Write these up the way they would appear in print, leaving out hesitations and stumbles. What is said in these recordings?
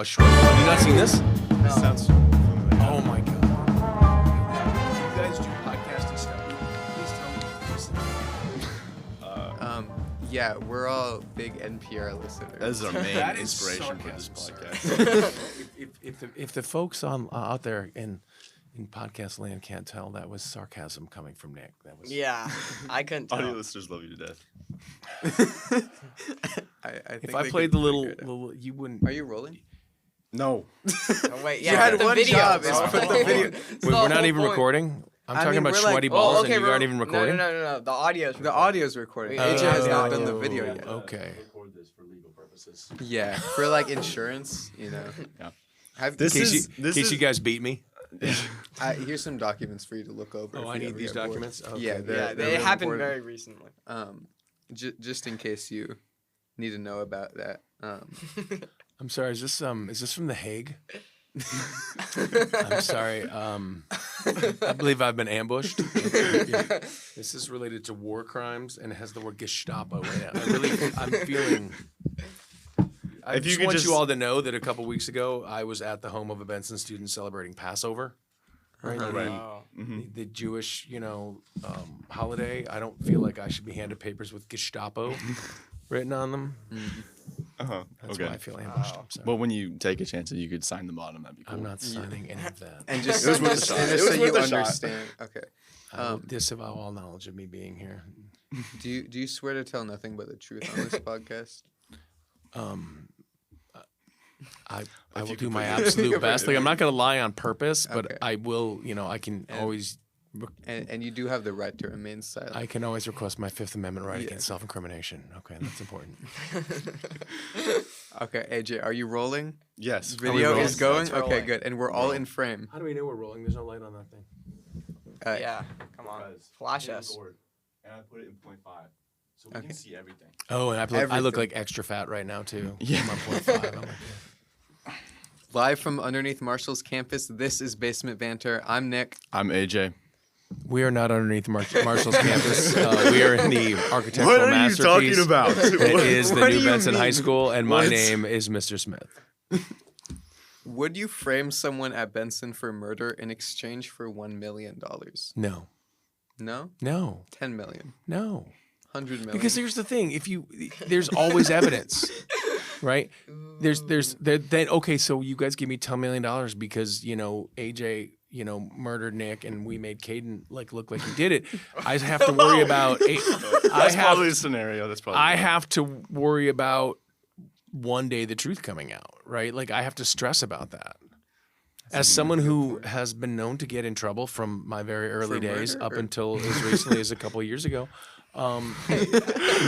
A short. Have you not seen this? No. Sounds. Oh my god. You guys do podcasting stuff. Please tell me if Yeah, we're all big NPR listeners. That is our main That is inspiration for this sarcasm, podcast. If the folks out there in podcast land can't tell, that was sarcasm coming from Nick. That was Yeah, I couldn't tell. Audio listeners love you to death. I think If I they played could the little, figure it out. little, you wouldn't. Are you rolling? No. Oh, wait, yeah, You had put the one video, job, bro. is put the video. It's Wait, the we're not whole even point. recording. I'm I talking mean, about we're like- sweaty balls, Oh, okay, and you aren't even recording. No. The audio's The audio's recording. Wait, AJ has not done the Oh, video yet. Okay. record this for legal purposes. Yeah, for like insurance, you know. Yeah. This In is. case you guys beat me. Here's some documents for you to look over. Oh, if I you need ever these get bored. documents? Okay. Yeah, Yeah, they're they really happened important. very recently. Just in case you need to know about that. I'm sorry. Is this from The Hague? I'm sorry. I believe I've been ambushed. This is related to war crimes and it has the word Gestapo in it. I'm feeling. I If you just could want just- you all to know that a couple weeks ago I was at the home of a Benson student celebrating Passover. Right. Oh. The Jewish, holiday. I don't feel like I should be handed papers with Gestapo written on them. Uh-huh. That's Okay. why I feel ambushed. I'm sorry. Well, when you take a chance that you could sign the bottom, that'd be cool. I'm not signing any of that. And just, It was worth a shot. and It just was so you worth a shot. understand. Okay. I will disavow all knowledge of me being here. Do you swear to tell nothing but the truth on this podcast? I will you do could my put- absolute best. Like I'm not going to lie on purpose, but Okay. I will. I can always. And you do have the right to remain silent. I can always request my Fifth Amendment right Yeah. against self-incrimination. Okay, that's important. Okay, AJ, are you rolling? Yes. Video rolling? is going? It's Okay, rolling. good. And we're all in frame. How do we know we're rolling? There's no light on that thing. Yeah, come on. Flash us. And I put it in 0.5. So we Okay. can see everything. Oh, and I look Everything. like extra fat right now too. Yeah. I'm on 0.5. I'm like, Live from underneath Marshall's campus, this is Basement Banter. I'm Nick. I'm AJ. we are not underneath Marshall's campus. We are in the architectural What are you masterpiece. talking about? That is the What do new you Benson High mean? School, and my What? name is Mr. Smith. Would you frame someone at Benson for murder in exchange for $1 million? No, No? no, 10 million. no. 100 million. Because here's the thing: there's always evidence, right? Then okay, so you guys give me $10 million because AJ murdered Nick and we made Caden look like he did it. I have to worry about. That's probably the scenario. That's probably. I have to worry about one day the truth coming out, right? Like I have to stress about that. As someone who has been known to get in trouble from my very early For days murder, up or- until as recently as a couple of years ago,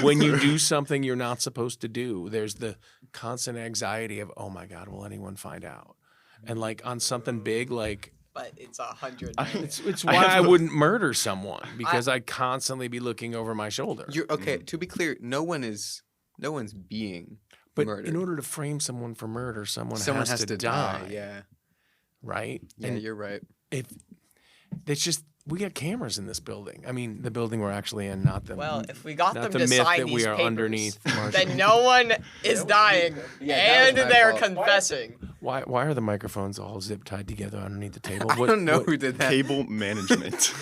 when you do something you're not supposed to do, there's the constant anxiety of, oh my God, will anyone find out? And on something big, But it's 100. it's why I wouldn't murder someone because I'd constantly be looking over my shoulder. You're, okay, to be clear, no one's being But murdered. in order to frame someone for murder, someone has to die. Yeah. right? Yeah, And you're right. if it's just we got cameras in this building. I mean, the building we're actually in, not the Well, if we got not them the to myth sign that these we are papers, underneath. Marshall. then no one is dying, that and was my they're fault. confessing. Why are the microphones all zip tied together underneath the table? I don't know who did that. Cable management.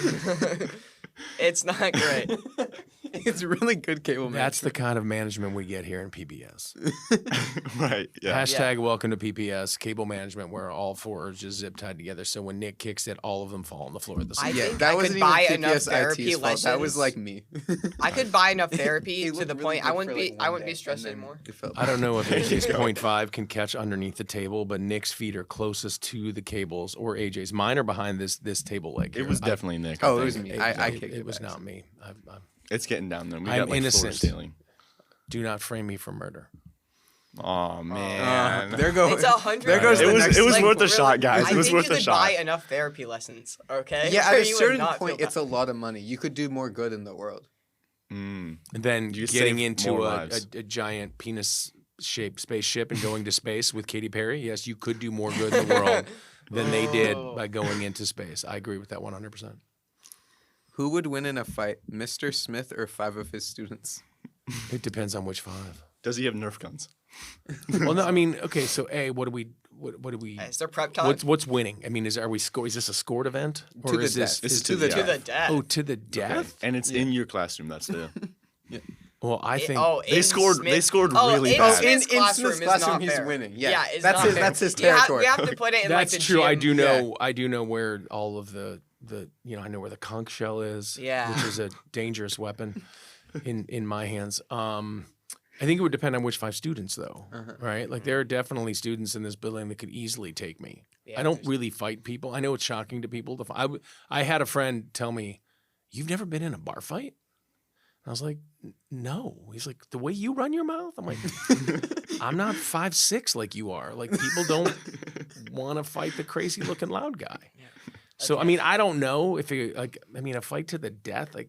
It's not great. It's really good cable That's the kind of management we get here in PBS. Right. Yeah. Hashtag welcome to PPS, cable management, where all four are just zip tied together. So when Nick kicks it, all of them fall on the floor at the I same Yeah, think that I wasn't could buy even enough PPS therapy IT's fault. That was lessons. like me. I could buy enough therapy It to looked the really point good I wouldn't for, be like, I one wouldn't be day, stressed and then anymore. it felt I don't know if AJ's 0.5 can catch underneath the table, but Nick's feet are closest to the cables, or AJ's. Mine are behind this table leg. It here. was definitely Nick. Oh, I it was think. me. I kicked It was back. not me. I It's getting down there. We I'm got floor innocent. stealing. do not frame me for murder. Oh man. There goes. It's 100. There goes It the was- next it was thing. worth a shot, guys. I It was think worth you a could shot. buy enough therapy lessons. Okay. Yeah, where at a you would certain not point, feel it's a lot of money. You could do more good in the world. Mm. And then You getting save into more a lives. giant penis-shaped spaceship and going to space with Katy Perry. Yes, you could do more good in the world than they did by going into space. I agree with that 100%. Who would win in a fight, Mr. Smith or 5 of his students? It depends on which 5. Does he have Nerf guns? Well, no, I mean, okay, so A, what do we what do we? Is there prep time? What's winning? I mean, is this a scored event To the is this? death. This is is to this- the to the death. Oh, to the death. And it's in your classroom. That's the. Well, I think They scored really in bad. Smith's In classroom, Smith's classroom, is he's not fair. winning. Yeah. it's That's not his- fair. that's his We have territory. to put it in that's like the true. I gym. do know. I do know where all of the I know where the conch shell is. Yeah. Which is a dangerous weapon in my hands. I think it would depend on which 5 students, though, right? Like, there are definitely students in this building that could easily take me. Yeah, I don't really fight people. I know it's shocking to people. I had a friend tell me, "You've never been in a bar fight?" I was like, "No." He's like, "The way you run your mouth?" I'm like, "I'm not 5'6" like you are. Like, people don't want to fight the crazy looking loud guy." So, I mean, I don't know if it, like, I mean, a fight to the death, like,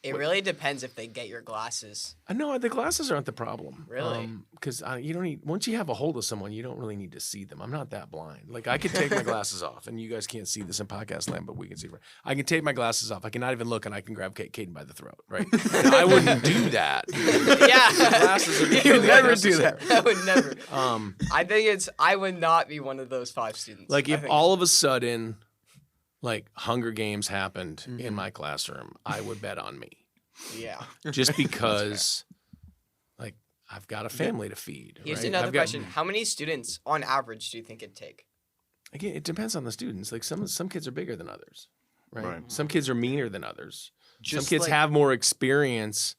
It really depends if they get your glasses. no, the glasses aren't the problem. Really? Because you don't need, once you have a hold of someone, you don't really need to see them. I'm not that blind. Like, I could take my glasses off, and you guys can't see this in podcast land, but we can see. I can take my glasses off. I cannot even look, and I can grab Caden by the throat, right? And I wouldn't do that. Yeah. Glasses are You completely never do unnecessary. that. I would never. Um, I think I would not be one of those 5 students. like, I if think- all of a sudden, like, Hunger Games happened in my classroom, I would bet on me. Yeah. Just because, like, I've got a family to feed. Here's right? another I've got- question. How many students on average do you think it'd take? Again, it depends on the students. Like, some kids are bigger than others, right? Right. Some kids are meaner than others. Just some kids like- have more experience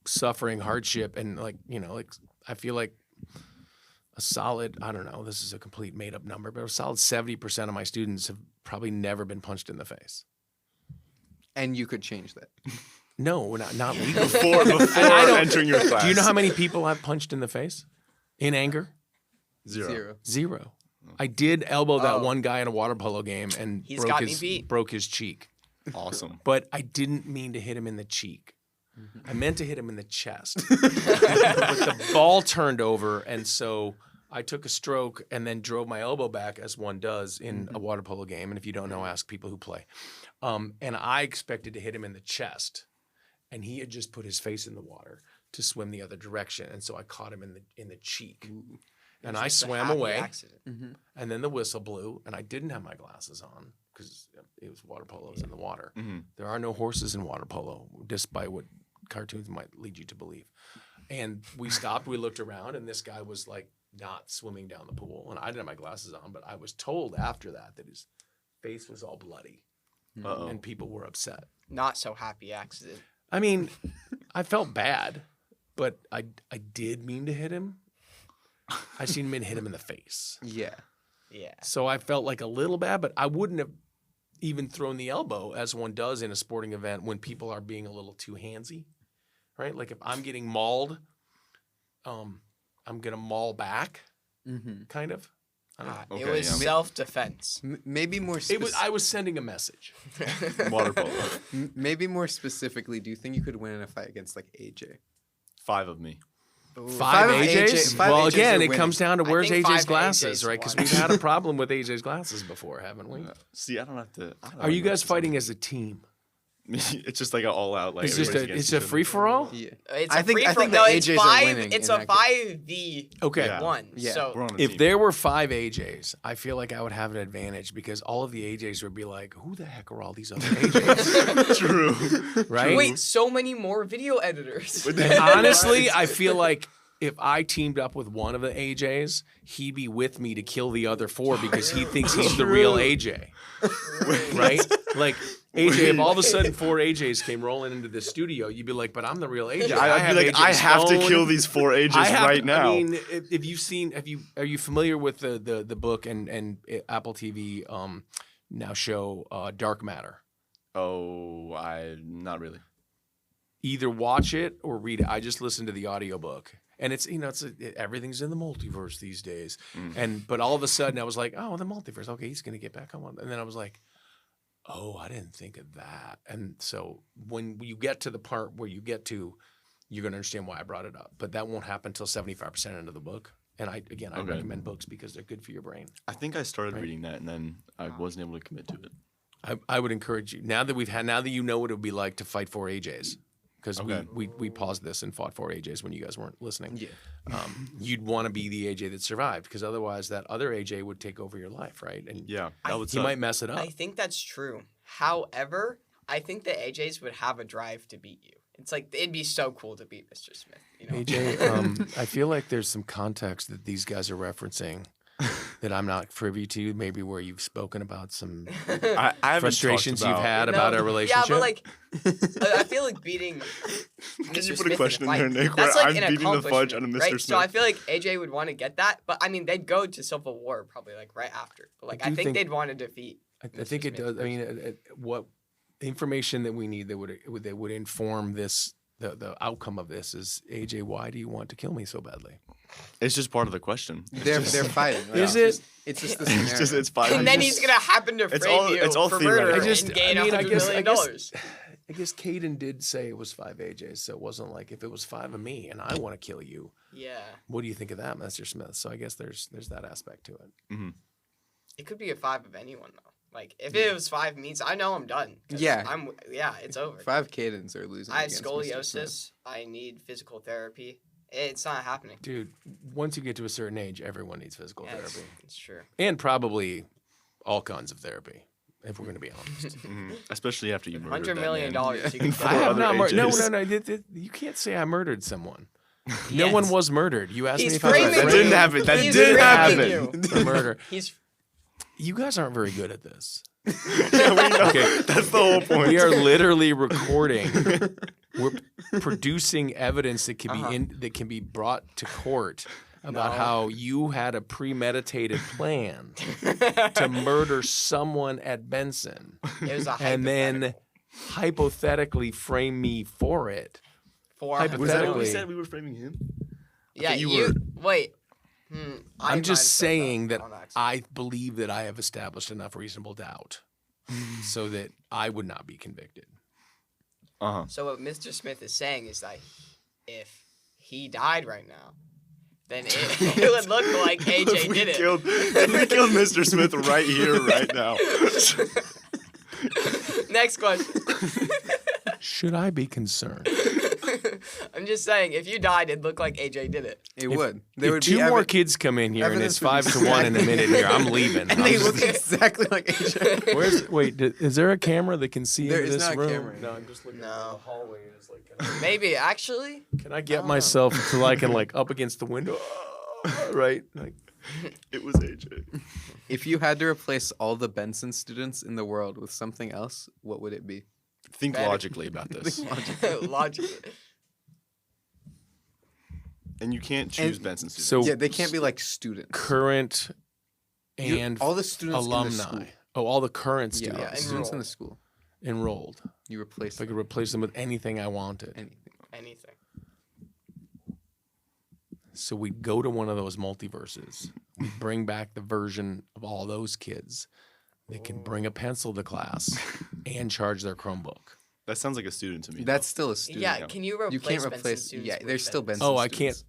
suffering hardship, and like I feel like a solid, I don't know, this is a complete made up number, but a solid 70% of my students have probably never been punched in the face. And you could change that. No, not legally. Before I don't- entering your class. Do you know how many people I've punched in the face in anger? Zero. Zero. I did elbow that Oh. one guy in a water polo game and He's got me his beat. broke his cheek. Awesome. But I didn't mean to hit him in the cheek. I meant to hit him in the chest. But the ball turned over, and so I took a stroke and then drove my elbow back, as one does in a water polo game. And if you don't know, ask people who play. And I expected to hit him in the chest, and he had just put his face in the water to swim the other direction, and so I caught him in the cheek. And I It's a swam happy away. accident. And then the whistle blew, and I didn't have my glasses on because it was water polo, it was in the water. There are no horses in water polo, despite what cartoons might lead you to believe. And we stopped, we looked around, and this guy was like not swimming down the pool. And I didn't have my glasses on, but I was told after that his face was all bloody, Uh-oh. and people were upset. Not so happy accident. I mean, I felt bad, but I did mean to hit him. I just didn't mean to hit him in the face. Yeah. Yeah. So I felt like a little bad, but I wouldn't have even thrown the elbow as one does in a sporting event when people are being a little too handsy, right? Like if I'm getting mauled, I'm going to maul back, kind of. I don't know. It Okay, was yeah. self-defense. Maybe more. I was sending a message. Water polo. Maybe more specifically, do you think you could win in a fight against like AJ? 5 of me. Five of AJs? five Well, AJs again, are it winning. comes down to I where's think AJ's 5 glasses, AJs right? Because won. we've had a problem with AJ's glasses before, haven't we? See, I don't have to. Are you guys fighting as a team? It's just like an all-out. Like It's just everybody's a against each free for all. Yeah. It's I a think- free I for think the no, it's AJs are five. winning It's in a that 5v Okay. Yeah. 1. Yeah. So We're on a If team. there were 5 AJs, I feel like I would have an advantage because all of the AJs would be like, "Who the heck are all these other AJs?" True. Right? wait, so many more video editors. Honestly, I feel like if I teamed up with one of the AJs, he'd be with me to kill the other 4 because he thinks he's the real AJ. Right? Like AJ, if all of a sudden 4 AJs came rolling into the studio, you'd be like, "But I'm the real AJ." I'd be like, AJ I have to Stone. kill these 4 ages I have right now. I mean, if you've seen, are you familiar with the book and Apple TV now show Dark Matter? Oh, not really. Either watch it or read it. I just listened to the audiobook. And it's everything's in the multiverse these days. But all of a sudden I was like, oh, the multiverse. Okay, he's gonna get back on one. And then I was like, oh, I didn't think of that. And so when you get to the part where you're gonna understand why I brought it up. But that won't happen until 75% into the book. And I Okay. recommend books because they're good for your brain. I think I started reading that, and then I wasn't able to commit to it. I would encourage you now that you know what it would be like to fight 4 AJs. because Okay. we paused this and fought for AJs when you guys weren't listening. Yeah. You'd want to be the AJ that survived because otherwise that other AJ would take over your life, right? And Yeah, that would he suck. might mess it up. I think that's true. However, I think the AJs would have a drive to beat you. It's like it'd be so cool to beat Mr. Smith. You know? AJ, I feel like there's some context that these guys are referencing that I'm not privy to. Maybe where you've spoken about some I haven't frustrations talked you've about- had about our relationship. Yeah, but like, I feel like beating. Can Mr. you put Smith a question in fight, there, Nick? That's Where like I'm an beating the fudge accomplishment, out of Mr. right? Smith. So I feel like AJ would want to get that, but I mean, they'd go to Civil War probably like right after. But like, I I do think think- they'd want to defeat. I Mr. think it Smith does. I mean, what information that we need that would inform this the outcome of this is AJ. Why do you want to kill me so badly? It's just part of the question. It's They're just- fighting. Right? Is it? It's just the It's scenario. just it's fine. And then he's gonna happen to It's frame all- you it's all for murder theoretical. I just- and gain I mean, I $100 guess- million. I guess Caden did say it was 5 AJs, so it wasn't like if it was 5 of me and I want to kill you. Yeah, What do you think of that, Mr. Smith? So I guess there's that aspect to it. it could be a 5 of anyone though. Like if it was 5 means I know I'm done. 'Cause Yeah. It's over. 5 Cadens are losing. I have against Mr. Smith. scoliosis. I need physical therapy. It's not happening. Dude, once you get to a certain age, everyone needs physical Yeah, therapy. it's true. And probably all kinds of therapy, if we're going to be honest. Especially after you murdered $100 that million. man. You can And I four have other not murdered. No, AJs. no. You can't say I murdered someone. No Yes. one was murdered. You asked He's me if I was framing That you. didn't happen. That He's didn't framing happen. you. for murder. He's You guys aren't very good at this. Yeah, we know. Okay. That's the whole point. We are literally recording. We're producing evidence that can Uh-huh. that can be brought to court about how you had a premeditated plan to murder someone at Benson, it was a and then hypothetical. hypothetically frame me for it. For hypothetical- Was that what we Hypothetically. said? We were framing him? yeah, you you were- wait. I I'm might have just said saying that on accident. I believe that I have established enough reasonable doubt so that I would not be convicted. Uh-huh. So what Mr. Smith is saying is that if he died right now, then it would look like AJ If we did it. If we killed Mr. Smith right here, right now. Next question. Should I be concerned? I'm just saying, if you died, it'd look like AJ did it. It would. There If would 2 be more kids come in here and it's evidence would 5 be to 1 in a minute here, I'm leaving. and I'm they just- look exactly like AJ. Is there a camera that can see There into is this not a room? camera. No, I'm just looking No. down the hallway. And it's like, Maybe actually. can I get myself till I can like up against the window? Right? Like, It was AJ. If you had to replace all the Benson students in the world with something else, what would it be? Think Better. logically about this. Logically. And you can't choose And- Benson students. so Yeah, they can't be like students. current You- and all the students in the alumni. school. Oh, all the current Yeah, students students in the school. enrolled. You replace If I them. could replace them with anything I wanted. Anything. Anything. So we'd go to one of those multiverses. We'd bring back the version of all those kids that can bring a pencil to class and charge their Chromebook. That sounds like a student to me. That's still a student. Yeah, can you replace You can't Benson replace. students Yeah, with they're still Benson. Oh, I can't. students.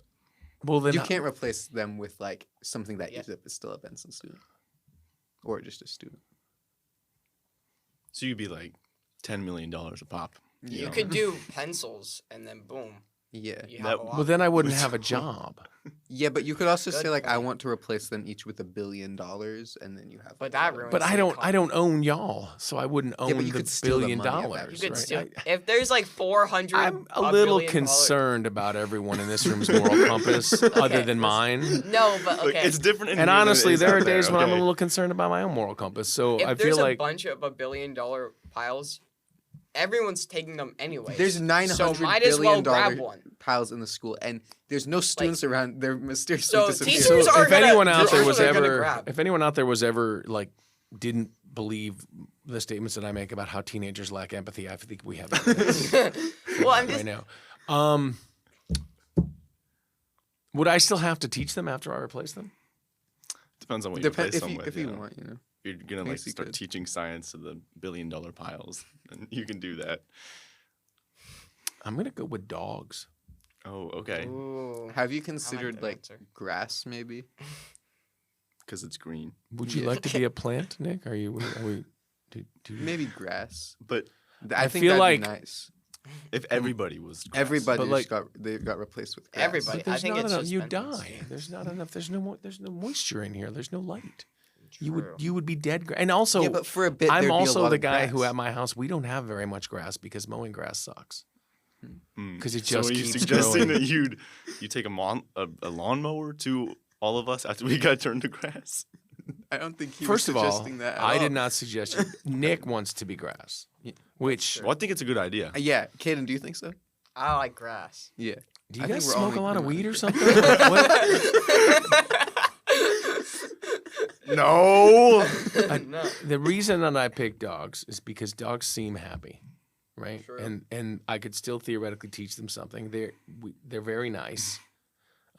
Well, then You can't replace them with like something that Yeah. is still a Benson student, or just a student. So you'd be like $10 million a pop. You know? could do pencils and then boom, Yeah, you have That- a lot. Well, then I wouldn't have a job. yeah, but you could also Good say like, I point. want to replace them each with $1 billion, and then you have. But like, that a- ruins But the I don't own y'all, so I wouldn't own but you the could steal the $1 billion. money at that dollars. You could right? still, if there's like 400. I'm a little billion concerned about everyone in this room's moral compass, other than mine. No, but Look, okay. it's different in And here than it honestly, is there out are days when I'm a okay? little concerned about my own moral compass. So if I there's feel a like bunch of $1 billion piles, everyone's taking them anyway. There's 900 so might as well billion grab dollar one. piles in the school, and there's no students around. They're mysteriously So disappearing. teachers so are if gonna- anyone out there teachers was are gonna ever, grab. if anyone out there was ever like didn't believe the statements that I make about how teenagers lack empathy, I think we have evidence Well, I'm just right now. Would I still have to teach them after I replace them? Depends on what you Depends replace if them you with. if you want, you know. You're gonna like Guess you start could. teaching science to the $1 billion piles, and you can do that. I'm gonna go with dogs. Oh, okay. Ooh. Have you considered that like answer. grass maybe? Because it's green. Would you Yeah. like to be a plant, Nick? Are we do Maybe grass. But I think feel that'd like- be nice. If everybody was grass. Everybody But, like- they got replaced with grass. Everybody. But there's I think not it's enough. just You Benson's. die. There's not enough. There's no moisture in here. There's no light. You True. would be dead. And also, Yeah, but for a bit, I'm there'd be a also lot the of guy who grass. at my house we don't have very much grass because mowing grass sucks. Mm. Because it So just are you keeps suggesting growing. that you take a lawnmower to all of us after we got turned to grass? I don't think he First was of all, suggesting that. At I all. did not suggest it. Nick wants to be grass, which Well, I think it's a good idea. Yeah, Caden, do you think so? I like grass. Yeah. do you I guys think we're all smoke a lot of agreeing weed on or it. something? Like, what? No. No. The reason that I pick dogs is because dogs seem happy, right? True. And I could still theoretically teach them something. They're very nice.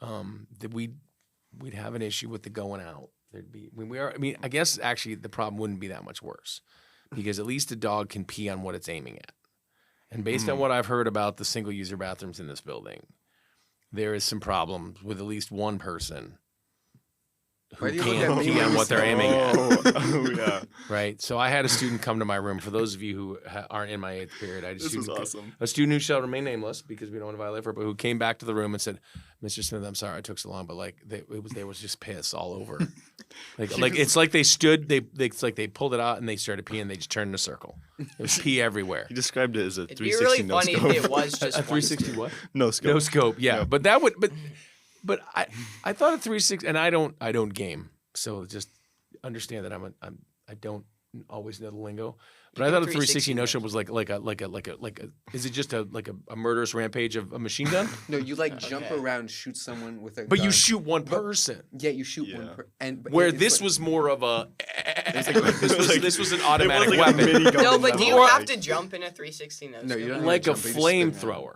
That we'd have an issue with the going out. There'd be when we are. I mean, I guess actually the problem wouldn't be that much worse, because at least a dog can pee on what it's aiming at. And based on what I've heard about the single user bathrooms in this building, there is some problems with at least one person who Why do you look can't at me pee when on you what they're say- aiming at. Oh, yeah. Right. So I had a student come to my room. For those of you who aren't in my 8th period, I had a This was student, awesome. a student who shall remain nameless because we don't want to violate her, but who came back to the room and said, "Mr. Smith, I'm sorry I took so long, but like there was just piss all over. like it's like they stood, it's like they pulled it out and they started peeing. They just turned in a circle. There was pee everywhere. He described it as a It'd be 360 really no funny scope. if it was just A one 360 what? No scope. No scope. Yeah, Yeah. but that would but I thought a 360, and I don't game, so just understand that I don't always know the lingo. But I You thought a do 360 no 360 scope was like a is it just a murderous rampage of a machine gun? No, you like jump Okay. around, shoot someone with a But gun. you shoot one person. Yeah, you shoot Yeah. one and but Where it's this like- was more of a this was an It automatic was like a weapon, minigun No, but do you level. have to jump in a 360 no? No, you don't like a jump, you just spin around. flamethrower.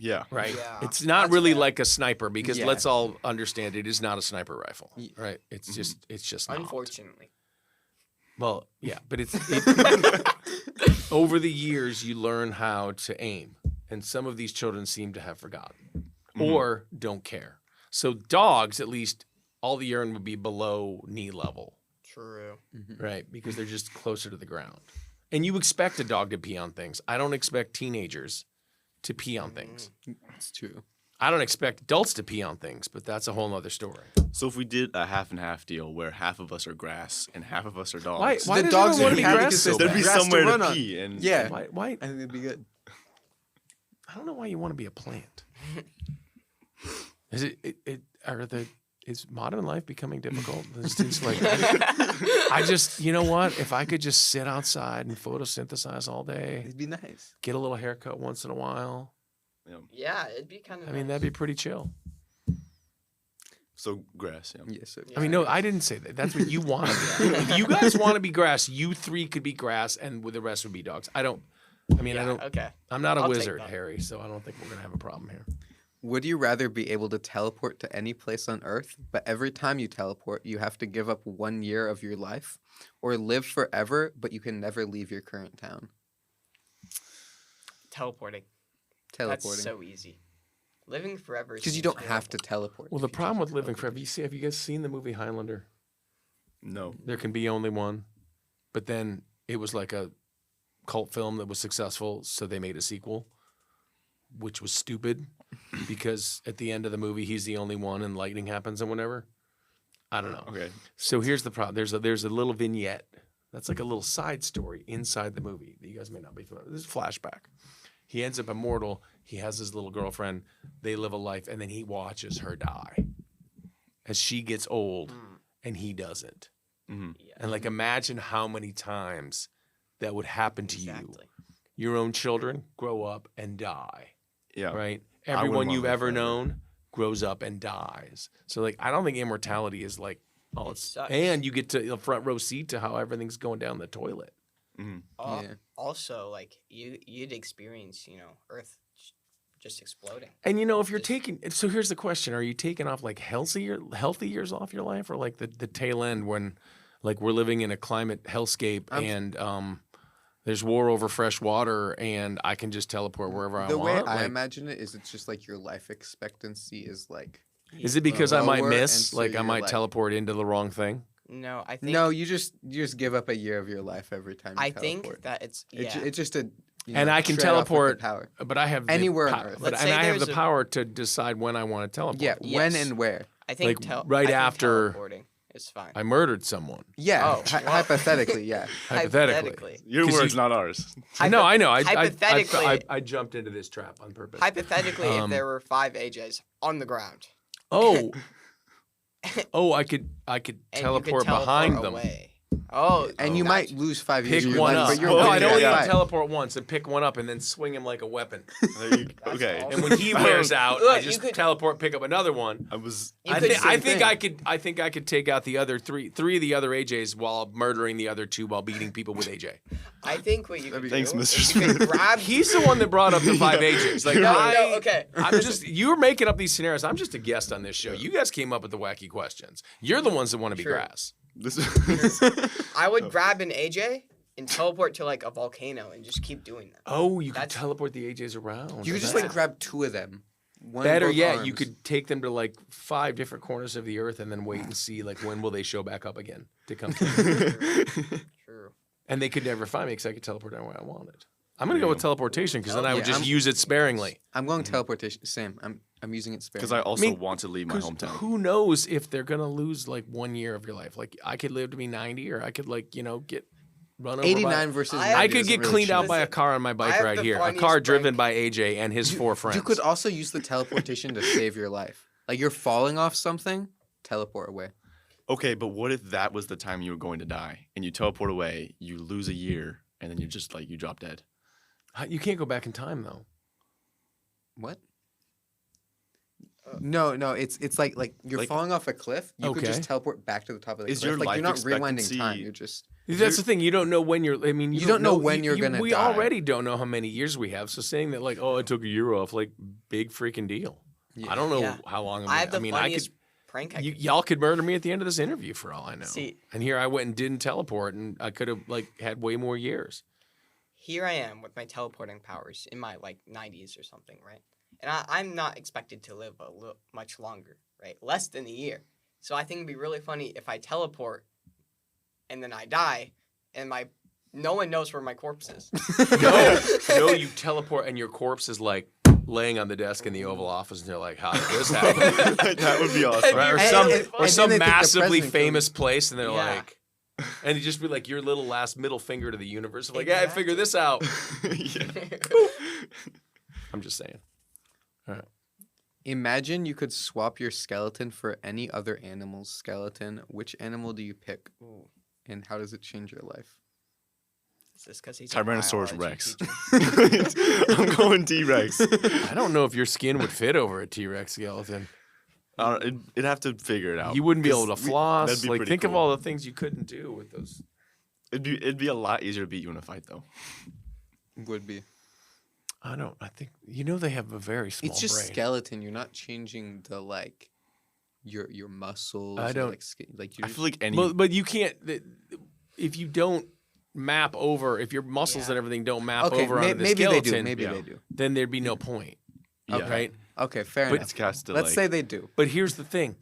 Yeah. Right. Yeah. It's not That's really fair. like a sniper because Yeah. let's all understand it is not a sniper rifle. Yeah. Right. It's just not. Unfortunately. Well, yeah, but over the years you learn how to aim, and some of these children seem to have forgotten or don't care. So dogs, at least, all the urine would be below knee level, True. right? Because they're just closer to the ground. And you expect a dog to pee on things. I don't expect teenagers to pee on things. It's true. I don't expect adults to pee on things, but that's a whole other story. So if we did a half and half deal where half of us are grass and half of us are dogs, Why The does dogs everyone want would to be be happy grass because so there's there'd bad? be grass to somewhere run to on. pee. And Yeah, Why? I think it'd be good. I don't know why you want to be a plant. Is modern life becoming difficult? It's just like I just, you know what? If I could just sit outside and photosynthesize all day, It'd be nice. get a little haircut once in a while. Yeah, it'd be kind of. I mean, that'd be pretty chill. So grass, yeah. Yes. Yeah, I mean, no, I didn't say that. That's what you want to be. If you guys want to be grass, you three could be grass, and the rest would be dogs. I don't. Okay. I'm not a I'll take wizard, that. Harry, so I don't think we're gonna have a problem here. Would you rather be able to teleport to any place on Earth, but every time you teleport, you have to give up 1 year of your life, or live forever, but you can never leave your current town? Teleporting. Teleporting. That's so easy. Living forever. Because you seems don't have to horrible. teleport. Well, if the you problem just with living teleport. forever, have you guys seen the movie Highlander? No. There can be only one. But then it was like a cult film that was successful, so they made a sequel, which was stupid because at the end of the movie he's the only one and lightning happens and whatever. I don't know. Okay. So here's the problem. There's a little vignette that's like a little side story inside the movie that you guys may not be familiar with. This is a flashback. He ends up immortal. He has his little girlfriend. They live a life, and then he watches her die as she gets old, and he doesn't. Mm-hmm. Yeah. And like, imagine how many times that would happen to you. Exactly. Your own children grow up and die, Yeah. right? I wouldn't Everyone wanna you've live ever forever. known grows up and dies. So like, I don't think immortality is like, oh, It it's sucks. and you get to a front row seat to how everything's going down the toilet. Mm-hmm. Yeah. Also, like you'd experience, Earth just exploding. And you know, if you're Just- taking, so here's the question: are you taking off like healthy years off your life, or like the tail end when, like, we're living in a climate hellscape and there's war over fresh water, and I can just teleport wherever I The way want? I Like, imagine it is, it's just like your life expectancy is like. is it because I might lower, miss, and so like, I you're might like- teleport into the wrong thing? No, I think No, you just give up a year of your life every time you I teleport. think that it's It's yeah. it's just a And I can trade off with the teleport, power. but I have Anywhere on Earth. But Let's and say I have there's the a- power to decide when I want to teleport. Yeah, when Yes. and where. I think Like, right I think after- teleporting is fine. I murdered someone. Yeah, Oh, well. hypothetically, yeah. Hypothetically. Your 'Cause words, you- not ours. I know. Hypothetically- I jumped into this trap on purpose. Hypothetically, if Um, there were 5 AJs on the ground, Oh, I could and you could teleport behind them. away. Oh, And you gotcha. might lose 5 years Pick of your one life, up. but you're No, winning I don't at even five. teleport once and pick one up and then swing him like a weapon. There you, That's okay. awesome. And when he wears out, Look, I you just could- teleport, pick up another one. I was. You I could think same I think I could take out the other three of the other AJs while murdering the other 2 while beating people with AJ. I think what you could Thanks, do Mr. is you could Smith. grab. He's the one that brought up the 5 AJs. Like No, okay. I'm just you're making up these scenarios. I'm just a guest on this show. You guys came up with the wacky questions. You're the ones that want to be True. grass. This I would grab an AJ and teleport to like a volcano and just keep doing that. Oh, you could That's- teleport the AJs around. You could just Yeah. like grab 2 of them. One Better both yet, you arms. could take them to like 5 different corners of the earth and then wait and see like when will they show back up again to come. True. And they could never find me because I could teleport anywhere I wanted. I'm gonna go with teleportation because then I would Yeah, just use it sparingly. I'm going teleportation. Same. I'm using it sparingly. because I also mean, want to leave my 'Cause hometown. who knows if they're gonna lose like 1 year of your life? Like I could live to be 90, or I could like get run over. 89 by, versus I 90 I could doesn't get really cleaned out change. by a Listen, car on my I bike have right the here. A funniest car driven prank. by AJ and his 4 friends. You could also use the teleportation to save your life. Like you're falling off something, teleport away. Okay, but what if that was the time you were going to die and you teleport away, you lose a year, and then you just like you drop dead? You can't go back in time though. What? No, it's like you're Like- falling off a cliff. You could Okay. just teleport back to the top of the Is cliff. your Like life you're not rewinding expectancy- time. You're just That's the thing. You don't know when you're. I mean, You don't know when you're gonna We die. already don't know how many years we have. So saying that like, oh, I took a year off, like big freaking deal. Yeah. I don't know Yeah. how long. I have the I funniest could. prank. I could Y'all could murder me at the end of this interview for all I know. See- and here I went and didn't teleport, and I could have like had way more years. Here I am with my teleporting powers in my like 90s or something, right? And I'm not expected to live much longer, right? Less than a year. So I think it'd be really funny if I teleport and then I die and no one knows where my corpse is. No, you teleport, and your corpse is like laying on the desk in the Oval Office, and they're like, "How did this happen?" That would be awesome. Right? Or And- some, and- or and some then they think the massively president famous place, and they're Yeah. like, and you just be like your little last middle finger to the universe, of like, "Yeah, I figured this out." Yeah. I'm just saying. imagine you could swap your skeleton for any other animal's skeleton. Which animal do you pick, Ooh, and how does it change your life? is this because he's a Tyrannosaurus biology Rex. teacher? I'm going T-Rex. I don't know if your skin would fit over a T-Rex skeleton. It'd have to figure it out. You wouldn't be 'cause able to that'd floss. be Like, pretty think of cool. all the things you couldn't do with those. It'd be a lot easier to beat you in a fight, though. Would be. I think they have a very small It's just brain. skeleton. You're not changing the like your muscles. I or, don't- like skin. Like you. I feel like any. But you can't. If you don't map over, if your muscles Yeah. and everything don't map okay, over onto the maybe they skeleton, do. Maybe yeah. they do. then there'd be no point, yeah. right? Okay, fair But enough. It's cast to Let's like, say they do. But here's the thing: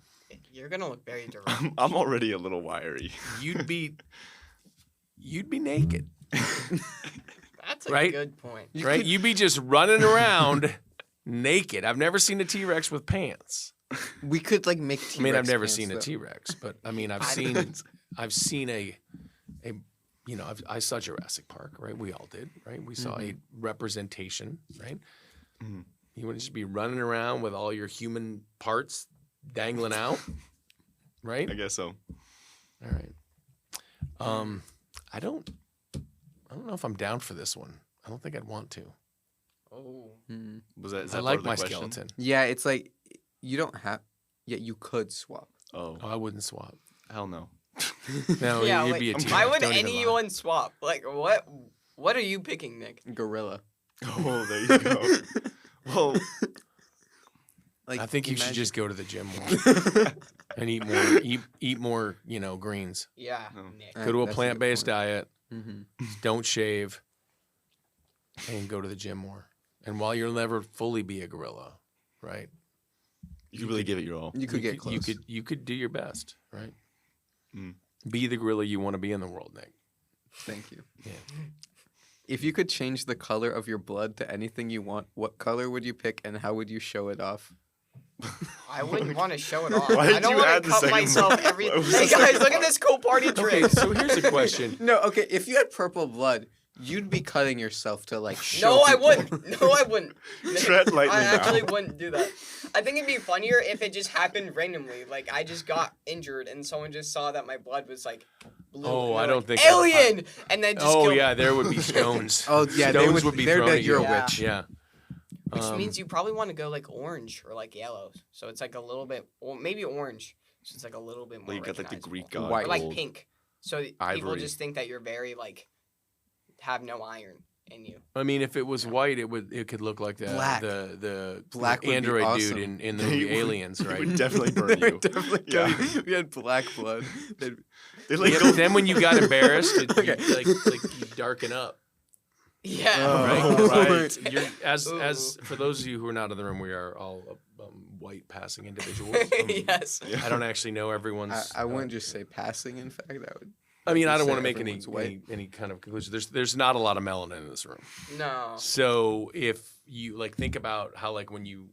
You're gonna look very direct. I'm already a little wiry. you'd be naked, That's a Right? good point. right? You'd be just running around naked. I've never seen a T-Rex with pants. We could like make. T-Rex I mean, I've never pants, seen a though. T-Rex, but I mean, I've I seen don't- a I saw Jurassic Park, right? We all did, right? We saw a representation, right? Mhm. You wouldn't just be running around with all your human parts dangling out, right? I guess so. All right. I don't know if I'm down for this one. I don't think I'd want to. Oh, Mm. Was that? Is I that like part of the my question? skeleton. Yeah, it's like you don't have. Yeah, you could swap. Oh, Oh, I wouldn't swap. hell no. No, yeah. you'd Like, be a T-Rex. why would Don't even lie. anyone swap? Like, what are you picking, Nick? Gorilla. Oh, there you go. Well, Like I think you should imagine- just go to the gym more and eat more, greens. Yeah, No. Nick. Go to a That's good plant-based point. diet. Mhm. Don't shave, and go to the gym more. And while you'll never fully be a gorilla, right? you could really give it your all. You could get close. You could do your best, right? Mm. Be the gorilla you want to be in the world, Nick. Thank you. If you could change the color of your blood to anything you want, what color would you pick and how would you show it off? I wouldn't want to show it off. Why I did don't you want add to the cut second myself word? every. What was Hey the guys, second look at this cool party trick. Okay, so here's a question. No, okay, if you had purple blood, you'd be cutting yourself to like show No, I people. wouldn't. No, I wouldn't. Tread lightly I actually now. wouldn't do that. I think it'd be funnier if it just happened randomly. Like I just got injured and someone just saw that my blood was like blue. Oh, and they're I don't like, think alien, and then just Oh killed yeah, me. there would be stones. Oh yeah, stones would be they're thrown dead. at You're you. a witch. Yeah. Which means you probably want to go like orange or like yellow. So it's like a little bit, or maybe orange. So it's like a little bit more. Like you got like the recognizable. Greek god. White. Or like gold. pink. So people Ivory. just think that you're very like have no iron in you. I mean, if it was white, it could look like Black. the Black would be android awesome. dude in the They movie would- Aliens, It right? would definitely burn They you. would definitely Yeah. kill you. We had black blood. They'd- They like Yeah, go but then when you got embarrassed, Okay. like you darken up, Yeah. Oh, right? right. You're, as Ooh. for those of you who are not in the room, we are all white passing individuals. Yes. Yeah. I don't actually know everyone's. I wouldn't just say passing. In fact, I would. I mean, I don't say want to make everyone's white. any kind of conclusion. There's not a lot of melanin in this room. No. So if you like think about how like when you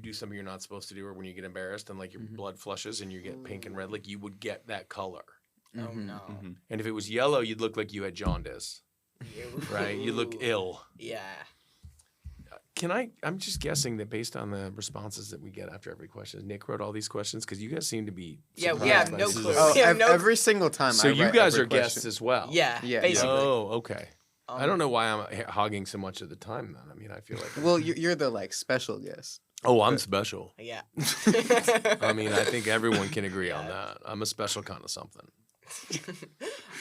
do something you're not supposed to do, or when you get embarrassed and like your blood flushes and you get pink and red, like you would get that color. Oh Mhm. no. Mhm. And if it was yellow, you'd look like you had jaundice, right? You look ill. Yeah. I'm just guessing that based on the responses that we get after every question, Nick wrote all these questions because you guys seem to be. Yeah, we surprised have by no this. clue. Oh, Yeah, no- every single time. So I you write guys every are guests question. as well. Yeah. Yeah. Basically. Oh, okay. I don't Um, know why I'm hogging so much of the time then. I mean, I feel like. Well, you're the like special guest. Oh, I'm special. Yeah. I mean, I think everyone can agree on that. I'm a special kind of something.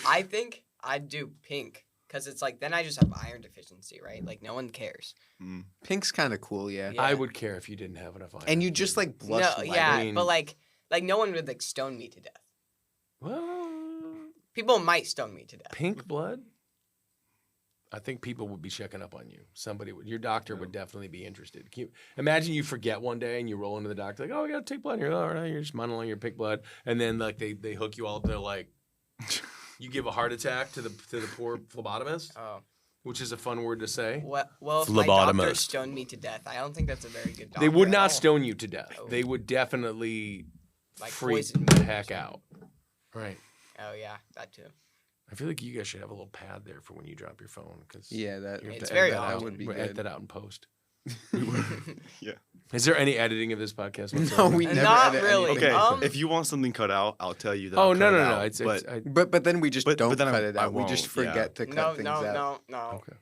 I think I'd do pink because it's like then I just have iron deficiency, right? Like no one cares. Mm. Pink's kind of cool, yeah. Yeah. I would care if you didn't have enough iron. And you just like blush. No, lighter. yeah, I mean- but like no one would like stone me to death. Well, People might stone me to death. pink blood. I think people would be checking up on you. Somebody would. Your doctor would definitely be interested. Can you imagine you forget one day and you roll into the doctor like, "Oh, we got to take blood." And you're all right. You're just munching on your pink blood, and then like they hook you all up. They're like, you give a heart attack to the poor phlebotomist, Oh. which is a fun word to say. Well, if my doctor Phlebotomist. stoned me to death, I don't think that's a very good doctor. They would at not all. stone you to death. Oh. They would definitely Like freak poison me the or heck something. out. Right. Oh yeah, that too. I feel like you guys should have a little pad there for when you drop your phone, because Yeah, that. It's that- very that often. would be We'll edit good. that out in post. Yeah. Is there any editing of this podcast? No, whatsoever? we never. Not edit really. anything. Okay. If you want something cut out, I'll tell you that. Oh I'll no cut no it no! out, It's but But then we just But don't then cut I- it I out. We just won't, yeah. forget to cut No, things no, out. no, no. okay.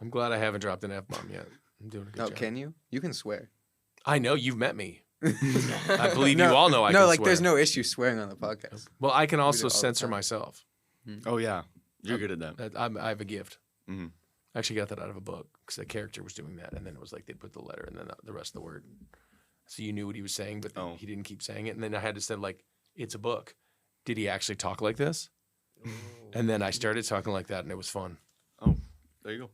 I'm glad I haven't dropped an F bomb yet. I'm doing a good No, job. can you? You can swear. I know you've met me. I believe you all know I no, can like swear. there's no issue swearing on the podcast. Well, I can also all the censor time. myself. oh yeah, you're good at that. I have a gift. Mhm. I actually got that out of a book because the character was doing that, and then it was like they'd put the letter and then the rest of the word, so you knew what he was saying, but then Oh. he didn't keep saying it, and then I had to say like, "It's a book. Did he actually talk like this?" Ooh. And then I started talking like that, and it was fun. There you go.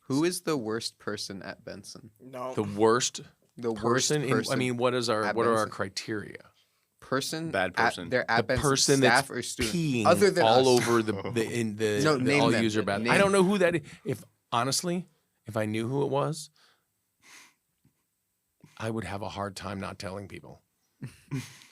Who is the worst person at Benson? No. The worst The person. worst In, person. I mean, what are our Benson. criteria? person. Bad person. They're at The Benson person staff that's or student. peeing Other than all us. over the No, the name all them. user bathroom. I Name don't know who that is. If honestly, if I knew who it was, I would have a hard time not telling people.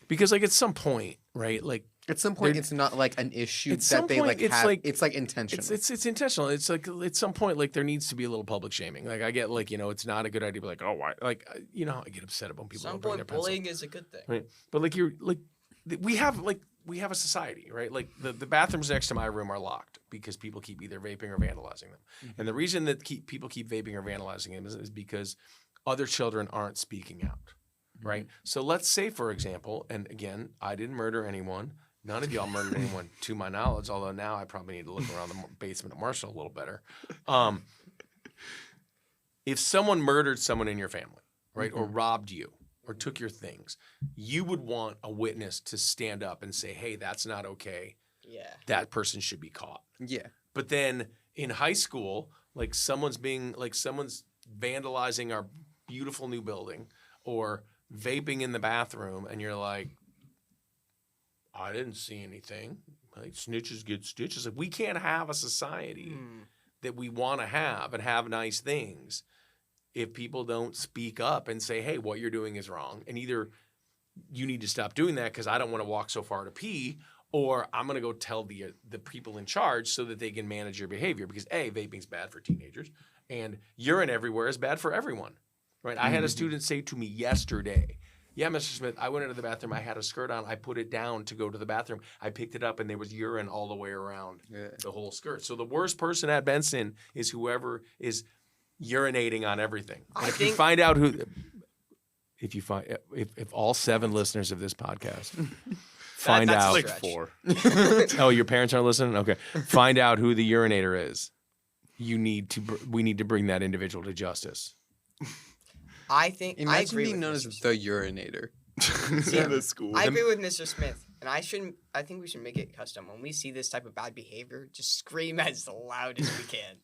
Because like at some point, right? Like At some point, They're- it's not like an issue At some that they point, like it's have. like- It's like intentional. it's intentional. It's like at some point, like there needs to be a little public shaming. Like I get like, it's not a good idea to be like, oh why, like how I get upset about people Some don't bring their point, pencil. bullying is a good thing. Right. But like you're like we have a society, right? Like the bathrooms next to my room are locked because people keep either vaping or vandalizing them. And the reason that people keep vaping or vandalizing them is because other children aren't speaking out. Right. So let's say, for example, and again, I didn't murder anyone. None of y'all murdered anyone to my knowledge, although now I probably need to look around the basement of Marshall a little better. If someone murdered someone in your family, right, or robbed you, or took your things, you would want a witness to stand up and say, hey, that's not okay. Yeah. That person should be caught. yeah. But then in high school, like someone's vandalizing our beautiful new building or vaping in the bathroom, and you're like, I didn't see anything. Like, snitches get stitches. Like, we can't have a society that we want to have and have nice things if people don't speak up and say, hey, what you're doing is wrong. And either you need to stop doing that because I don't want to walk so far to pee, or I'm going to go tell the people in charge so that they can manage your behavior. Because A, vaping's bad for teenagers, and urine everywhere is bad for everyone. Right? I had a student say to me yesterday, yeah, Mr. Smith, I went into the bathroom. I had a skirt on. I put it down to go to the bathroom. I picked it up, and there was urine all the way around the whole skirt. So the worst person at Benson is whoever is urinating on everything. And if you find out who, if all 7 listeners of this podcast find that's out, like 4. oh, your parents aren't listening? Okay, find out who the urinator is. We need to bring that individual to justice. I think I Imagine agree being with known Mr. as Smith. the urinator. In the school. I agree with Mr. Smith, and I think we should make it custom. When we see this type of bad behavior, just scream as loud as we can.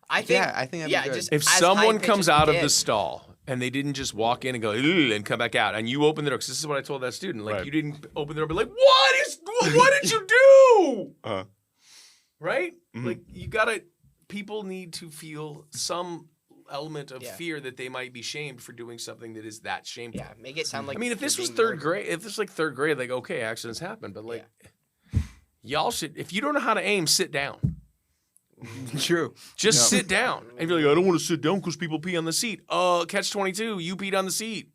I think that'd be good. just If as someone high-pitched comes as we out of can. the stall and they didn't just walk in and go "Ugh," and come back out, and you open the door, because this is what I told that student, like Right. you didn't open the door, but like, what did you do? Uh-huh. Right? Mhm. Like people need to feel some element of fear that they might be shamed for doing something that is that shameful. Yeah, make it sound like. I mean, if you're this was being third murdered. grade, if this was like third grade, like, okay, accidents happen, but like, y'all should, if you don't know how to aim, sit down. True. Just sit down. And you're like, I don't want to sit down because people pee on the seat. Catch 22, you peed on the seat.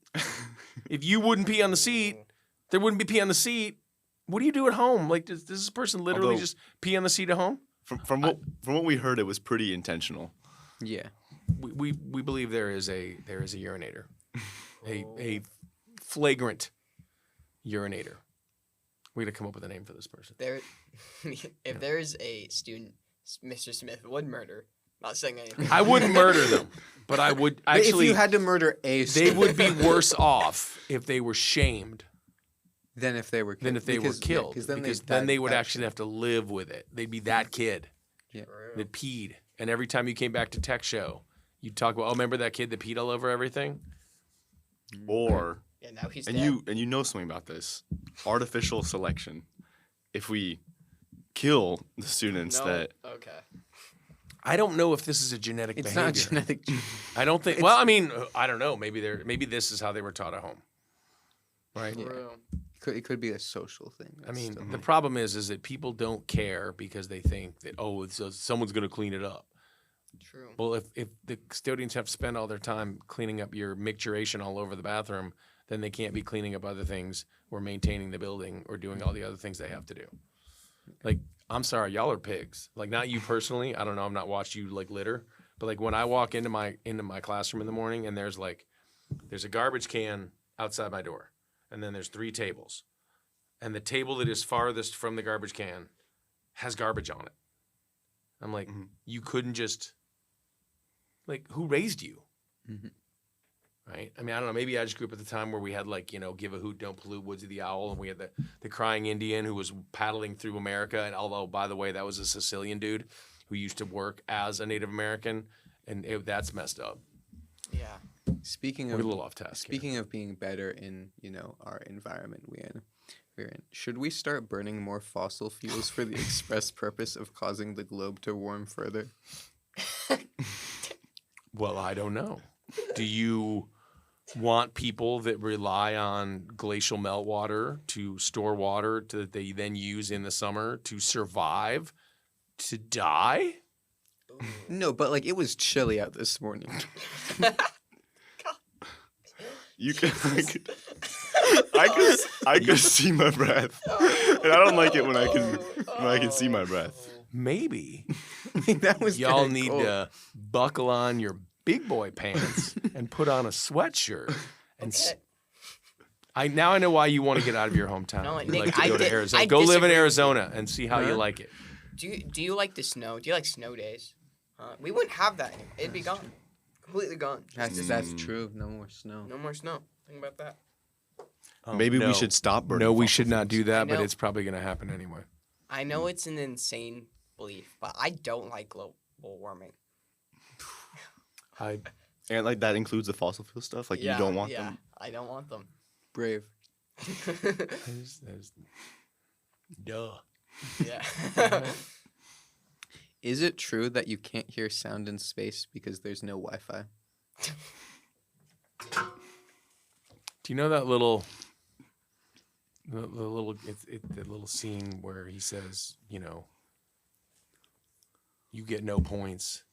If you wouldn't pee on the seat, there wouldn't be pee on the seat. What do you do at home? Like, does this person literally Although- just pee on the seat at home? From what we heard, it was pretty intentional. Yeah. We believe there is a urinator, a flagrant urinator. We got to come up with a name for this person. There, if there is a student, Mr. Smith would murder. Not saying anything. I wouldn't murder them, but I would But actually. if you had to murder a they student, would be worse off if they were shamed than if they were killed. than if they were killed. Because then they would actually have to live with it. They'd be that kid that peed, and every time you came back to tech show, you'd talk about, oh, remember that kid that peed all over everything? Or Yeah, now he's and dead. you know something about this. Artificial selection. If we kill the students No. that Okay. I don't know if this is a genetic It's behavior. not genetic. I don't think. Well, I mean, I don't know. Maybe this is how they were taught at home, right? Yeah. It could be a social thing. I mean, That's the problem is that people don't care because they think that someone's going to clean it up. True. Well, if the custodians have to spend all their time cleaning up your micturation all over the bathroom, then they can't be cleaning up other things or maintaining the building or doing all the other things they have to do. Like, I'm sorry, y'all are pigs. Like, not you personally. I don't know. I've not watched you like litter, but like when I walk into my classroom in the morning and there's a garbage can outside my door, and then there's 3 tables, and the table that is farthest from the garbage can has garbage on it. I'm like, you couldn't just. Like, who raised you? Mhm. Right? I mean, I don't know. Maybe I just grew up at the time where we had, like, give a hoot, don't pollute, Woodsy the Owl, and we had the crying Indian who was paddling through America. And although, by the way, that was a Sicilian dude who used to work as a Native American, and that's messed up. Yeah. Speaking We're of a little off task. Speaking of being better in, our environment we're in, should we start burning more fossil fuels for the express purpose of causing the globe to warm further? Well, I don't know. Do you want people that rely on glacial meltwater to store water that they then use in the summer to survive to die? No, but like it was chilly out this morning. you could I could see my breath. And I don't like it when I can see my breath. Maybe That was y'all kinda need cold. to buckle on your big boy pants and put on a sweatshirt. And Okay. now I know why you want to get out of your hometown. No, You'd Nick, like to I go to did- Arizona. I Go live in disagree with you. Arizona and see how you Huh? like it. Do you like the snow? Do you like snow days? We wouldn't have that anymore. It'd be gone. Completely gone. That's true. No more snow. No more snow. Think about that. Oh, Maybe no. we should stop burning. No, we fossil should not do fuels. that, but know. it's probably going to happen anyway. I know it's an insane belief, but I don't like global warming. I And like that includes the fossil fuel stuff. Like you don't want them. I don't want them. Brave. Duh. Yeah. Is it true that you can't hear sound in space because there's no Wi-Fi? Do you know that little, the little, the little scene where he says, you know, you get no points,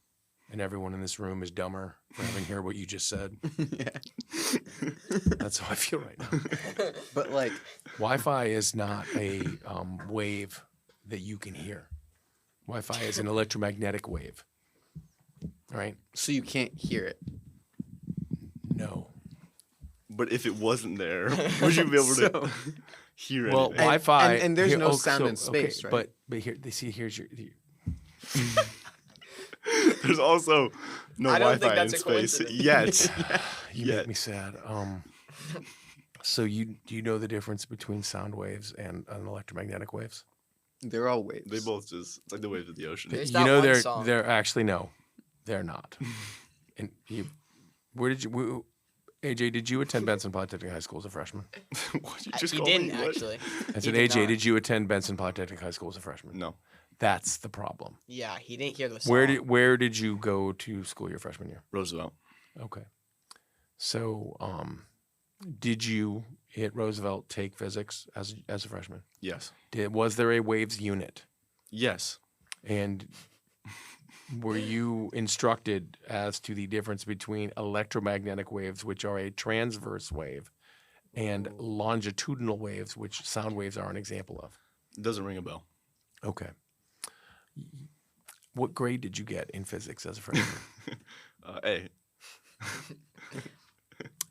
and everyone in this room is dumber for having heard what you just said. Yeah. That's how I feel right now. But like, Wi-Fi is not a wave that you can hear. Wi-Fi is an electromagnetic wave. Right? so you can't hear it. No. But if it wasn't there, would you be able to So- hear Well, anything? Wi-Fi and there's no sound in space, right? But here, here's your. There's also no I don't think Wi-Fi in that's a space coincidence. yet. You Yeah. make me sad. So do you know the difference between sound waves and electromagnetic waves? They're all waves. They both just it's like the waves of the ocean. There's You that know one they're song. they're actually no, they're not. And AJ, did you attend Benson Polytechnic High School as a freshman? What, you just He called me didn't what? actually. I said, did AJ, not. did you attend Benson Polytechnic High School as a freshman? No. That's the problem. Yeah, he didn't hear the song. Where did you go to school your freshman year? Roosevelt. Okay. So, did you at Roosevelt take physics as a freshman? Yes. Was there a waves unit? Yes. And were you instructed as to the difference between electromagnetic waves, which are a transverse wave, and longitudinal waves, which sound waves are an example of? It doesn't ring a bell. Okay. What grade did you get in physics as a freshman? A.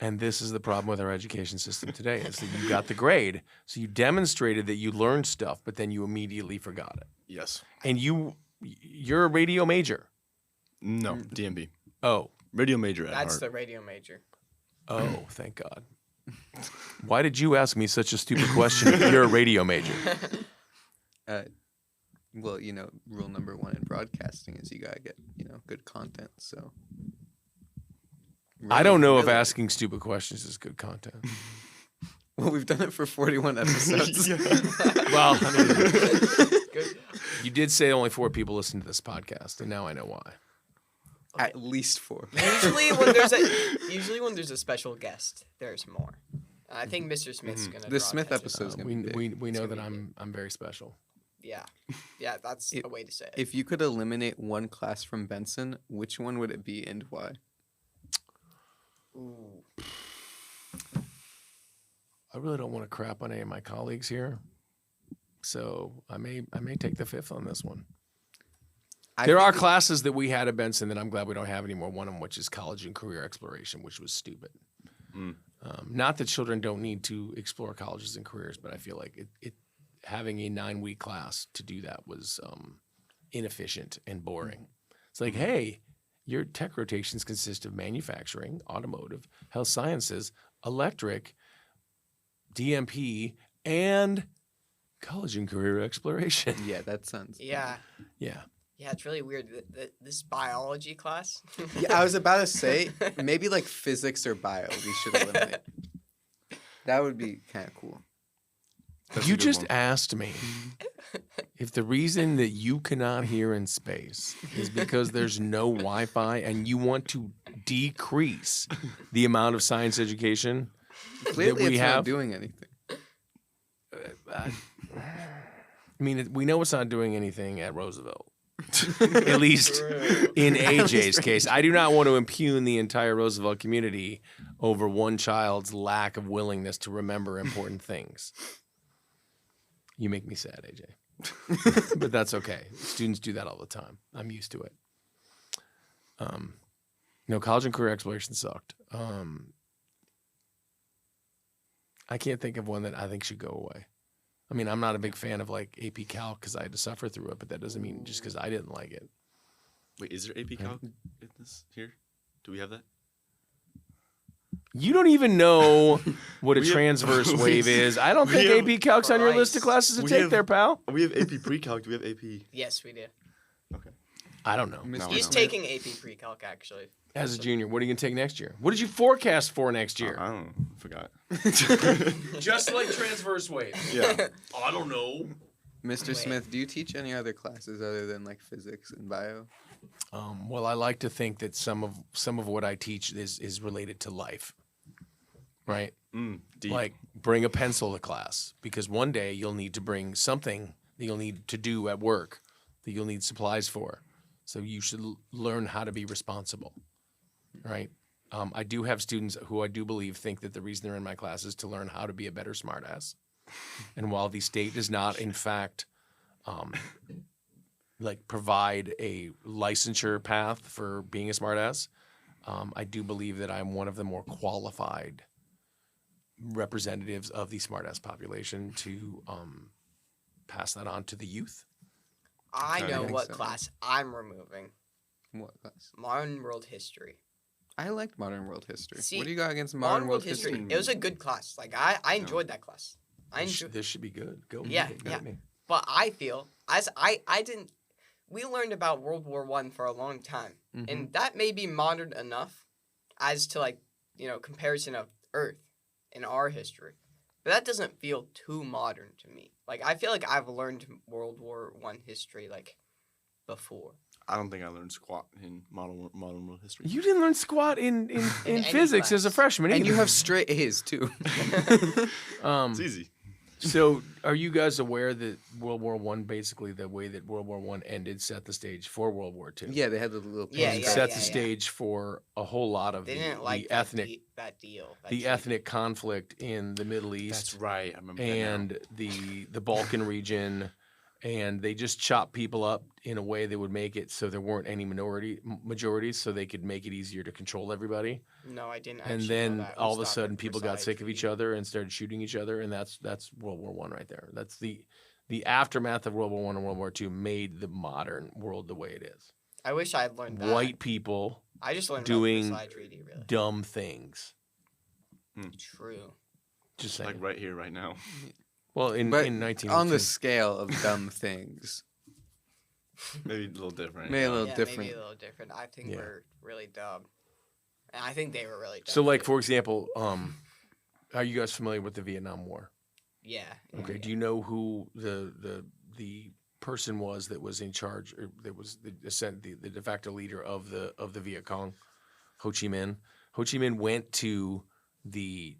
And this is the problem with our education system today, is that you got the grade, so you demonstrated that you learned stuff, but then you immediately forgot it. Yes. And you're a radio major. No. DMB. Oh, Radio major at That's heart. the radio major. oh, thank God. Why did you ask me such a stupid question if you're a radio major? Well, rule number 1 in broadcasting is you gotta get, good content. So I don't know if really- asking stupid questions is good content. Well, we've done it for 41 episodes. Well, I mean, Good. you did say only 4 people listen to this podcast, and now I know why. At least 4. Usually when there's a special guest, there's more. I think Mr. Smith's gonna. The draw Smith attention. episode is gonna We be big. we know gonna that be I'm very special. Yeah, that's a way to say it. If you could eliminate one class from Benson, which one would it be and why? Ooh. I really don't want to crap on any of my colleagues here, so I may take the fifth on this one. There are classes that we had at Benson that I'm glad we don't have anymore. One of them, which is college and career exploration, which was stupid. Mm. Not that children don't need to explore colleges and careers, but I feel like it having a 9-week class to do that was inefficient and boring. It's like, hey, your tech rotations consist of manufacturing, automotive, health sciences, electric, DMP, and college and career exploration. Yeah, that sounds. Yeah, Yeah. it's really weird. This biology class. Yeah, I was about to say maybe like physics or bio we should eliminate. That would be kind of cool. That's a You good just one. asked me if the reason that you cannot hear in space is because there's no Wi-Fi and you want to decrease the amount of science education Clearly, we it's have. not doing anything. I mean, we know it's not doing anything at Roosevelt. At least in AJ's case. I do not want to impugn the entire Roosevelt community over one child's lack of willingness to remember important things. You make me sad, AJ. But that's okay. Students do that all the time. I'm used to it. College and career exploration sucked. I can't think of one that I think should go away. I mean, I'm not a big fan of like AP Calc because I had to suffer through it, but that doesn't mean just because I didn't like it. Wait, is there AP Calc in this here? Do we have that? You don't even know what a We have- transverse wave is. I don't we think have- AP Calc's on your list of classes to We take have- there, pal. We have AP Pre-Calc. Do we have AP? Yes, we do. Okay. I don't know. Mr. No, He's no. taking AP Pre-Calc actually. As a junior, what are you going to take next year? What did you forecast for next year? I don't know. Forgot. Just like transverse wave. Yeah. I don't know. Mr. Wait. Smith, do you teach any other classes other than like physics and bio? Well, I like to think that some of what I teach is related to life, right? Deep. Like bring a pencil to class because one day you'll need to bring something that you'll need to do at work that you'll need supplies for. So you should learn how to be responsible, right? I do have students who I do believe think that the reason they're in my class is to learn how to be a better smartass. And while the state does not, in fact, like provide a licensure path for being a smartass, I do believe that I'm one of the more qualified representatives of the smartass population to pass that on to the youth. I I know think what so. class I'm removing. What class? Modern World History. I liked modern world history. See, What do you got against Modern World History. history? It was a good class. Like I enjoyed that class. I enjoyed. This should be good. Go. Yeah, go yeah. at me. But I feel as I didn't. We learned about World War I for a long time, and that may be modern enough, as to like comparison of Earth in our history, but that doesn't feel too modern to me. Like I feel like I've learned World War I history like before. I don't think I learned squat in modern world history. You didn't learn squat in any physics as a class. freshman, And either. you have straight A's too. It's easy. So, are you guys aware that World War I, basically the way that World War I ended, set the stage for World War II? Yeah, they had the little. Yeah, It yeah, set yeah, the yeah. stage for a whole lot of They the, didn't like the that ethnic that deal. that the treaty. ethnic conflict in the Middle East That's right. I remember that now. and the Balkan region, and they just chopped people up in a way that would make it so there weren't any majorities, so they could make it easier to control everybody. No, I didn't. And actually then know that. It all was of a not sudden, the people got Versailles sick of each Treaty. other and started shooting each other, and that's World War I right there. That's the aftermath of World War I and World War II made the modern world the way it is. I wish I had learned that. White people I just learned doing about the Versailles Treaty. Really dumb things. true. Just saying. Like right here, right now. Well, in But 1902. on the scale of dumb things, Maybe a little different. maybe a little Yeah, different. maybe a little different. I think Yeah. we're really dumb, and I think they were really dumb. So, like too. for example, are you guys familiar with the Vietnam War? yeah. Okay. Do you know who the person was that was in charge, or that was the de facto leader of the Viet Cong? Ho Chi Minh. Ho Chi Minh went to the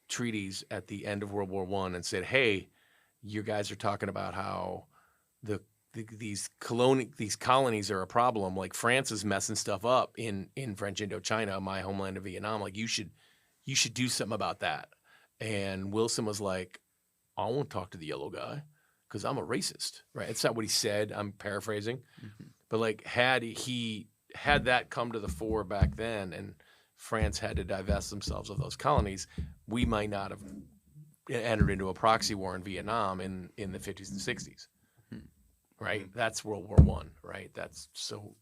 treaties at the end of World War I and said, "Hey, you guys are talking about how these colonies are a problem. Like France is messing stuff up in French Indochina, my homeland of Vietnam. Like you should do something about that." And Wilson was like, "I won't talk to the yellow guy because I'm a racist." Right? It's not what he said. I'm paraphrasing, but like had that come to the fore back then, and France had to divest themselves of those colonies, we might not have entered into a proxy war in Vietnam in the 50s and 60s. Right? That's World War I, right? That's so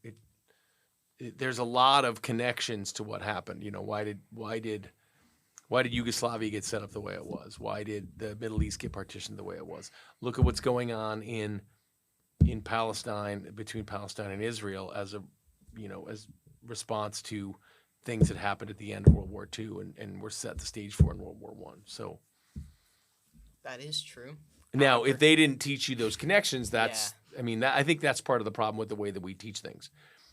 there's a lot of connections to what happened. You know, why did Yugoslavia get set up the way it was? Why did the Middle East get partitioned the way it was? Look at what's going on in Palestine, between Palestine and Israel, as response to things that happened at the end of World War II and were set the stage for in World War I. So That is true. now, However- if they didn't teach you those connections, I think that's part of the problem with the way that we teach things,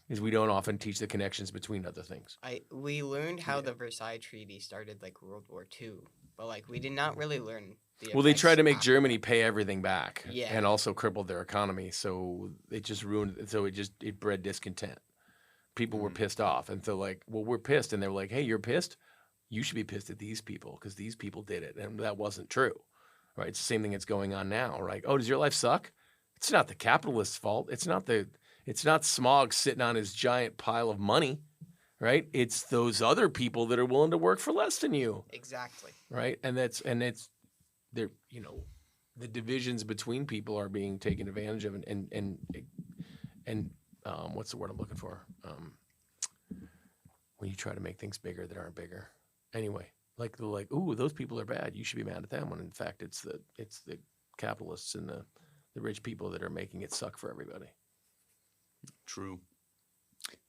is we don't often teach the connections between other things. We learned how the Versailles Treaty started like World War II, but like we did not really learn. Well, they tried to make effects Germany pay everything back, Yeah. and also crippled their economy. So it just ruined. So it bred discontent. People were pissed off, and so like, well, we're pissed, and they were like, "Hey, you're pissed? You should be pissed at these people because these people did it," and that wasn't true, right? It's the same thing that's going on now, right? Oh, does your life suck? It's not the capitalist's fault. It's not Smog sitting on his giant pile of money, right? It's those other people that are willing to work for less than you. Exactly. Right, and it's they're the divisions between people are being taken advantage of, and what's the word I'm looking for? When you try to make things bigger that aren't bigger. Anyway, like they're like, ooh, those people are bad. You should be mad at them. When in fact, it's the capitalists and the rich people that are making it suck for everybody. True.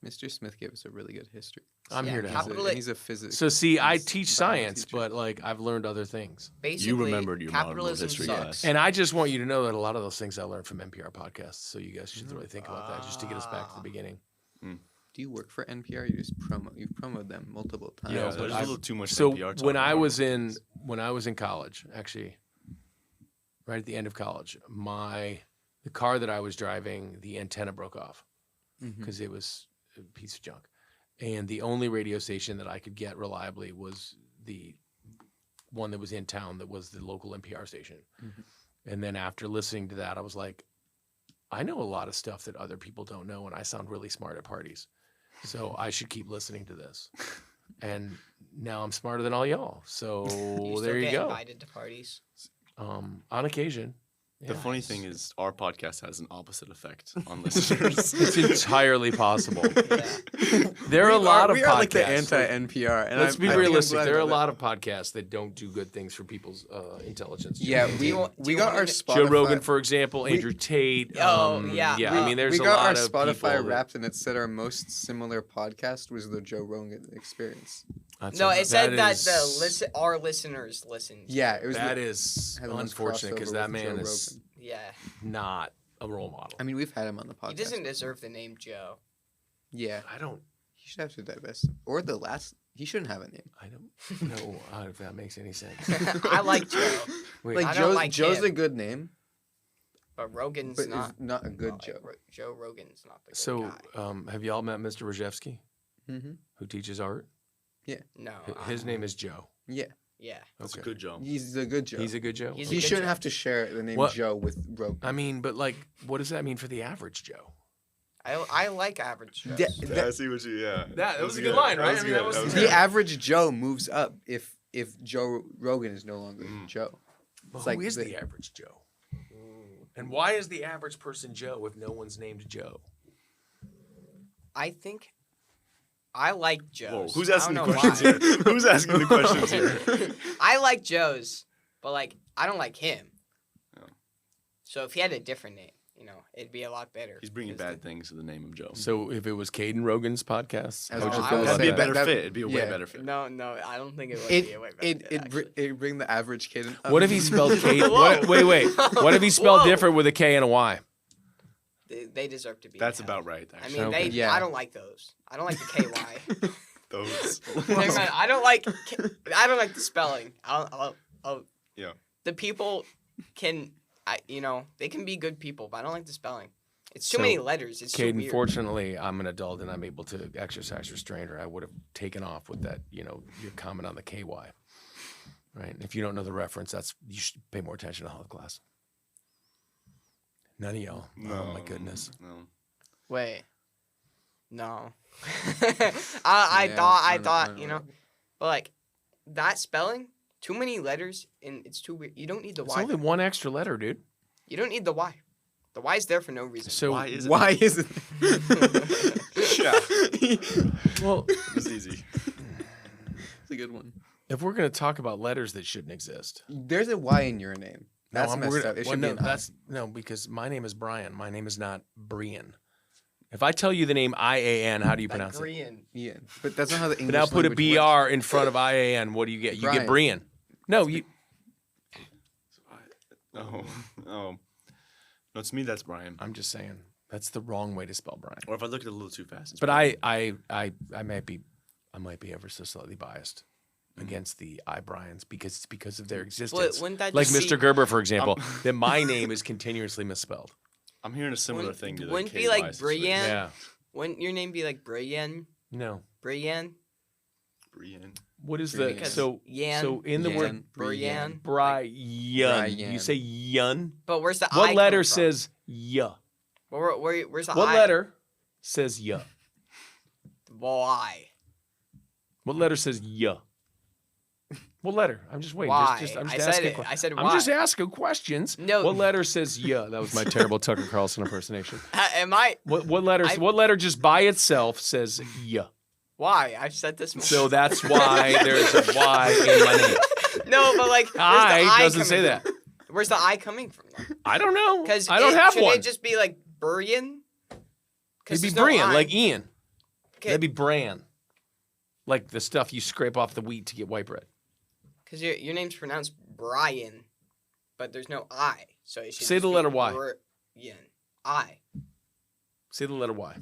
Mr. Smith gave us a really good history. I'm here to help. He's a physics. So see, I he's teach a biology science, teacher. but like I've learned other things. Basically, remembered your modern world capitalism history sucks. class. And I just want you to know that a lot of those things I learned from NPR podcasts. So you guys should really think about that, just to get us back to the beginning. Do you work for NPR? You've promoted them multiple times. Yeah, but there's a I've- little too much So NPR talk when I about was things. in college, actually, right at the end of college, the car that I was driving, the antenna broke off because it was a piece of junk, and the only radio station that I could get reliably was the one that was in town, that was the local NPR station. And then after listening to that, I was like, I know a lot of stuff that other people don't know, and I sound really smart at parties. So I should keep listening to this. And now I'm smarter than all y'all. So You still there you get go. invited to parties. On occasion. The Yeah. funny thing is, our podcast has an opposite effect on listeners. It's entirely possible. Yeah. There are a lot of we podcasts. are like the anti-NPR. And Let's I'm- be I think I'm realistic. glad There are a about lot of podcasts that don't do good things for people's intelligence. that. Yeah, Do you we got wanna our get- Spotify. Joe Rogan, for example, Andrew Tate. Oh, yeah. Yeah, I mean, there's we a got lot our of Spotify people that- Wrapped, and it said our most similar podcast was the Joe Rogan Experience. No, it said that is- our listeners listened. Yeah, it was. That is had the most unfortunate because crossover that with Joe man is Rogan. Yeah. not a role model. I mean, we've had him on the podcast. He doesn't deserve the name Joe. Yeah, I don't he should have to divest. Or the last. He shouldn't have a name. know if that makes any sense. I like Joe, Wait, Like I don't Joe's, like Joe's him. a good name, but Rogan's but not. it's not a good well, Joe. Joe Rogan's not the good so guy. have y'all met Mr. Rajewski, Mm-hmm. who teaches art? No. His name is Joe. Yeah, Yeah. That's Okay. a good job. he's a good Joe. He's a good Joe. He's a he good shouldn't Joe. have to share the name What- Joe with Rogan. I mean, but like, what does that mean for the average Joe? I like average Joes. Yeah, I see what you. Yeah, That was a good line, right? I mean, that was- the average Joe moves up if Joe Rogan is no longer Joe. Well, It's who like is the- the average Joe? And why is the average person Joe if no one's named Joe? I think I like Joes. Whoa, who's I asking the don't know questions why. here? Who's asking the questions here? I like Joe's, but like I don't like him. Oh. So if he had a different name, it'd be a lot better. He's bringing 'cause bad things to the name of Joe. So if it was Caden Rogan's podcast, I was how would you just feel gonna about That'd be a that? better That- fit. It'd be a way yeah. better fit. No, I don't think it would It be a way better. it fit, it, br- actually. it bring the average kid. Up. What if he spelled Caden? Whoa. Wait. What if he spelled Whoa. different with a K and a Y? They deserve to be. That's held. about right. I Actually. mean, Okay. Yeah. I don't like those. I don't like the KY. Those. Never mind, I don't like the spelling. I'll Yeah. The people can, they can be good people, but I don't like the spelling. It's too So, many letters. It's too Caden, weird. fortunately, I'm an adult and I'm able to exercise restraint, or I would have taken off with that, your comment on the KY. Right? If you don't know the reference, you should pay more attention to health class. None of y'all. No. Oh my goodness. No. Wait. No. Yeah, I I thought, know. but like that spelling, too many letters and it's too weird. You don't need the It's Y. only one extra letter, dude. You don't need the Y. The Y is there for no reason. So Why is it? Why is it? Yeah. well, It's easy. It's a good one. if we're gonna talk about letters that shouldn't exist, There's a Y in your name. That's I'm- messed we're gonna- up. It well, should no, be an I. that's no, because my name is Brian. My name is not Brian. If I tell you the name IAN, how do you Like pronounce it? Brian. Yeah, but that's not how the But English now put a language works. BR in front of IAN. What do you get? You get Brian. Brian. No, you. Oh. Oh. No, it's me. That's Brian. I'm just saying that's the wrong way to spell Brian. Or if I look at it a little too fast. It's But Brian. I might be ever so slightly biased against the I Bryans because of their existence. Wouldn't that Like just Mr. Gerber, for example, that my name is continuously misspelled. I'm hearing a similar Wouldn't- thing to the wouldn't be KY like situation. Brian? Yeah. Wouldn't your name be like Brian? No. Brian? Brian. What is Brian. the Because so Yan. so in the Yan. word Brian. Brian? Brian. You say yun. But where's the I? What letter coming from? says ya? Where's the What I? letter says ya? Why? What letter says ya? What letter? I'm just waiting. Why? I'm I just said asking. it. I said I'm why. just asking questions. No. What letter says ya? That was my terrible Tucker Carlson impersonation. Am I? What letter? What letter just by itself says ya? Why? I've said this before. So that's why there's a Y in my name. No, but like, where's the I I doesn't coming say that. from? Where's the I coming from? I don't know. Because I don't have should one. it just be like Brian? It'd be there's no Brian, I. like Ian. That'd be bran. Like the stuff you scrape off the wheat to get white bread. Because your name's pronounced Brian, but there's no I. So it should Say just the be letter Y. Brian. I. Say the letter Y.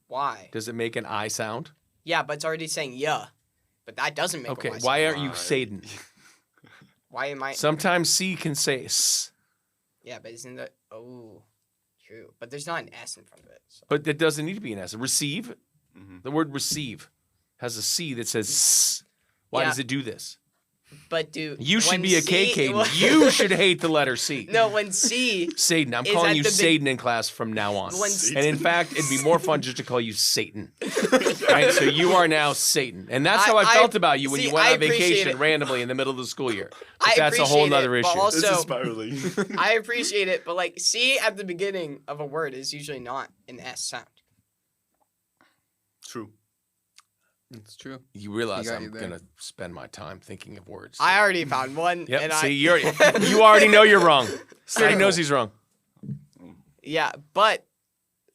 Why? Does it make an I sound? Yeah, but it's already saying yeah. But that doesn't make Okay, a Y why sound. aren't you Satan? Why am I? Sometimes C can say S, Yeah, but isn't that... Oh, true. But there's not an S in front of it. So. but it doesn't need to be an S. Receive, Mhm. the word receive has a C that says S. Why Yeah. does it do this? But do... You should when be a K, C- Caden. You should hate the letter C. No, when C... Satan. I'm Is calling at you the big- Satan in class from now on. When And in fact, it'd be more fun just to call you Satan. Right? So you are now Satan. And that's how I felt about you when you went I on vacation appreciate it. randomly in the middle of the school year. But I that's a whole appreciate nother it, issue. but also- This is spiraling. I appreciate it, but like C at the beginning of a word is usually not an S sound. True. It's true. You realize got I'm you there. going to spend my time thinking of words. I already found one. Yep. And See, I, you already know you're wrong. He already knows he's wrong. yeah, but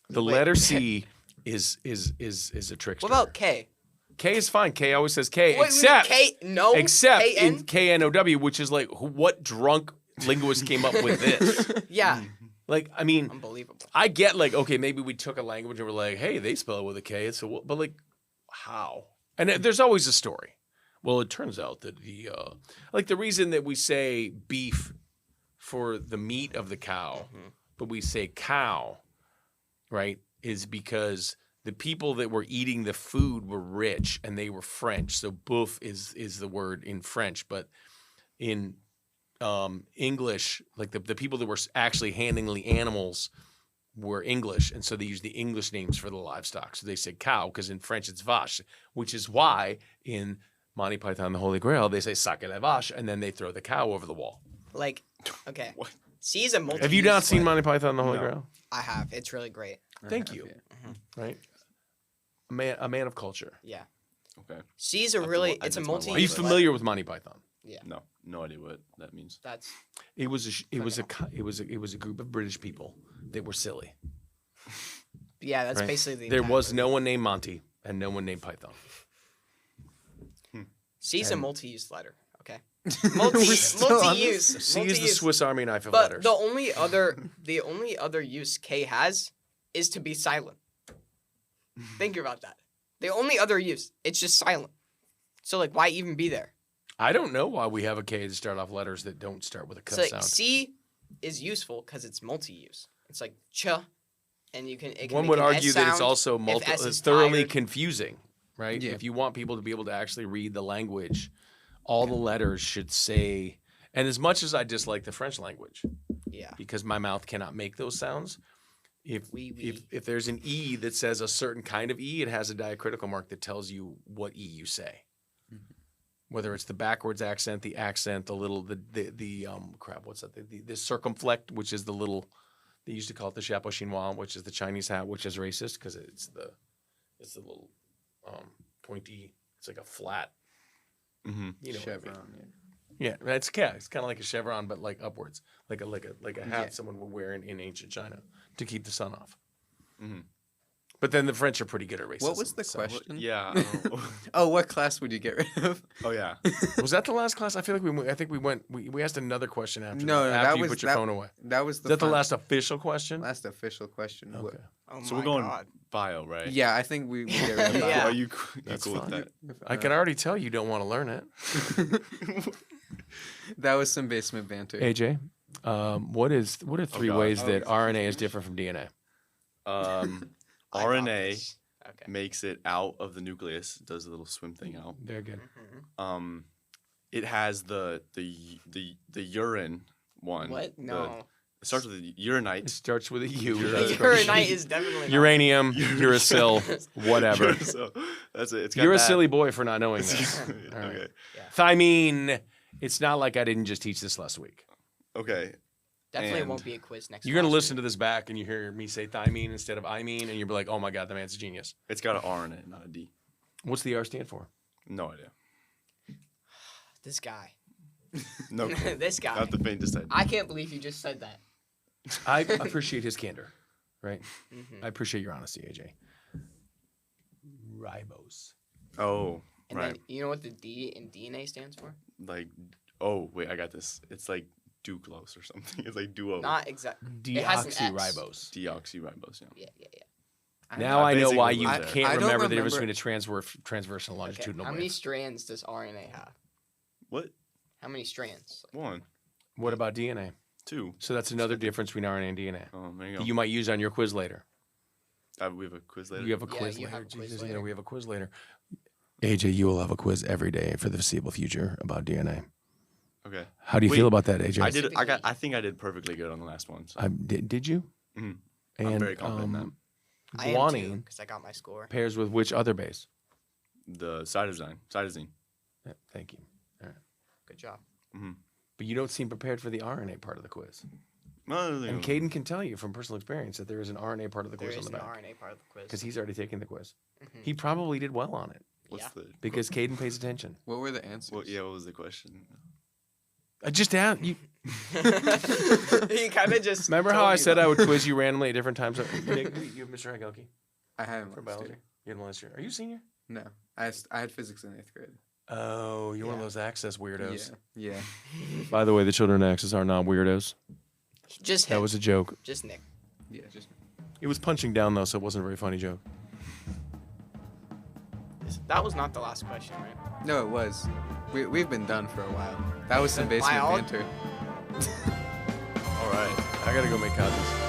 The Wait. letter C is a trickster. what about K? K is fine. K always says K, Wait, except K? No. except K-N? in KNOW, which is like what drunk linguist came up with this? Yeah, Like, I mean, unbelievable. I get like, okay, maybe we took a language and we're like, hey, they spell it with a K. So, but like, how? And there's always a story. Well, it turns out that like the reason that we say beef for the meat of the cow, but we say cow, right, is because the people that were eating the food were rich and they were French. So boeuf is the word in French, but in English, like the people that were actually handling the animals were English, and so they used the English names for the livestock. So they said cow because in French it's vache, which is why in Monty Python and the Holy Grail they say sacre la vache, and then they throw the cow over the wall. Like, okay. What? C is a multi. Have you not seen Monty Python and the Holy No. Grail? I have. It's really great. Thank you. Right, a man of culture. Yeah. Okay. C is a That's really. what- It's a that's my multi. Are you But- familiar with Monty Python? No, no idea what that means. That's It was a group of British people that were silly. yeah. That's Right. basically the. There entire was movie. no one named Monty and no one named Python. C is a and- multi-use letter. Okay. We're still on Multi-use. C is the multi-use. Swiss Army knife of But letters. the only other use K has is to be silent. Think about that. The only other use, it's just silent. So like, why even be there? I don't know why we have a K to start off letters that don't start with a cuss So like, sound. C is useful because it's multi-use. It's like ch, and you can. It can One make would an argue S that it's sound also if S it's is thoroughly tired. confusing, right? Yeah. If you want people to be able to actually read the language, all the letters should say. And as much as I dislike the French language, Yeah. because my mouth cannot make those sounds, if Oui, oui. if there's an E that says a certain kind of E, it has a diacritical mark that tells you what E you say. Whether it's the backwards accent, the little crap, what's that? The circumflect, which is the little, they used to call it the chapeau chinois, which is the Chinese hat, which is racist because it's the little pointy. It's like a flat, Mm-hmm. you know. what I mean. Chevron. Yeah, it's kind of like a chevron, but like upwards, like a hat Yeah. someone would wear in ancient China to keep the sun off. Mhm. But then the French are pretty good at racism. What was the so- question? Yeah. I don't know. Oh, what class would you get rid of? Oh yeah. Was that the last class? I feel like I think we asked another question after. No, that, no, after that you was- put your that- phone away. That was Is that the fin- last official question? last official question. Okay. Oh So my we're going God. bio, right? Yeah, I think we get rid of Yeah. that. Are you That's cool with fine. that? I can already tell you don't want to learn it. That was some basement banter. AJ, what are three God. ways Oh, that is RNA is different from DNA? I got RNA this. Okay. makes it out of the nucleus. Does the little swim thing out. Very good. Mhm. It has the urine one. What? The- No. it starts with the It urinite. starts with a U. Urine. That's correct. Uranite is definitely not. Uranium, uracil, whatever. So that's it. It's got You're a that. silly boy for not knowing this. All right. Okay. Thymine. It's not like I didn't just teach this last week. Okay. Definitely And won't be a quiz next. You're going to class listen to this back and you hear me say thymine instead of I mean, and you'll be like, oh my God, the man's a genius. It's got an R in it, not a D. What's the R stand for? No idea. This guy. No. clue. This guy. Not the faintest idea. I can't believe you just said that. I appreciate his candor, right? Mhm. I appreciate your honesty, AJ. Deoxyribose. Oh, And right. then you know what the D in DNA stands for? Like, oh wait, I got this. It's like Duclose or something. It's like duo. Not exact. It has an X. Deoxyribose. Deoxyribose. Yeah. Yeah. Now I know basically why was you there. can't I don't remember the difference remember- between a transverse and Okay. longitudinal How many wave. strands does RNA have? What? How many strands? One, What about DNA? two. So that's another difference between RNA and DNA. Oh, there you That go. you might use on your quiz later. We have a quiz later. You have a Yeah, quiz you later. have a quiz Jesus, later. we have a quiz later. AJ, you will have a quiz every day for the foreseeable future about DNA. Okay. How do you Wait, feel about that, AJ? I did. I think I did perfectly good on the last one. So. Did you? Mhm. And, I'm very confident in I am too, guanine because I got my score. pairs with which other base? The cytosine. Yeah, thank you. Good job. But you don't seem prepared for the RNA part of the quiz. Well, And Caden can tell you from personal experience that there is an RNA part of the There quiz on is the an back. RNA part of the quiz. Because he's already taken the quiz. Mhm. He probably did well on it what's Yeah. the? because Caden pays attention. What were the answers? Well, yeah. What was the question? I just asked you. He kind of just. Remember how told I you said that. I would quiz you randomly at different times? Nick, you have Mr. Hagelke I had him for last biology. year. You had him last year. Are you a senior? No, I had physics in 8th grade. Oh, you're one of Yeah. those access weirdos. Yeah. By the way, the children in access are not weirdos. Just him. That was a joke. Just Nick. Yeah. Just It was punching down though, so it wasn't a very funny joke. That was not the last question, right? no, it was. We've been done for a while. That was some basement Biology? banter. All right, I gotta go make copies.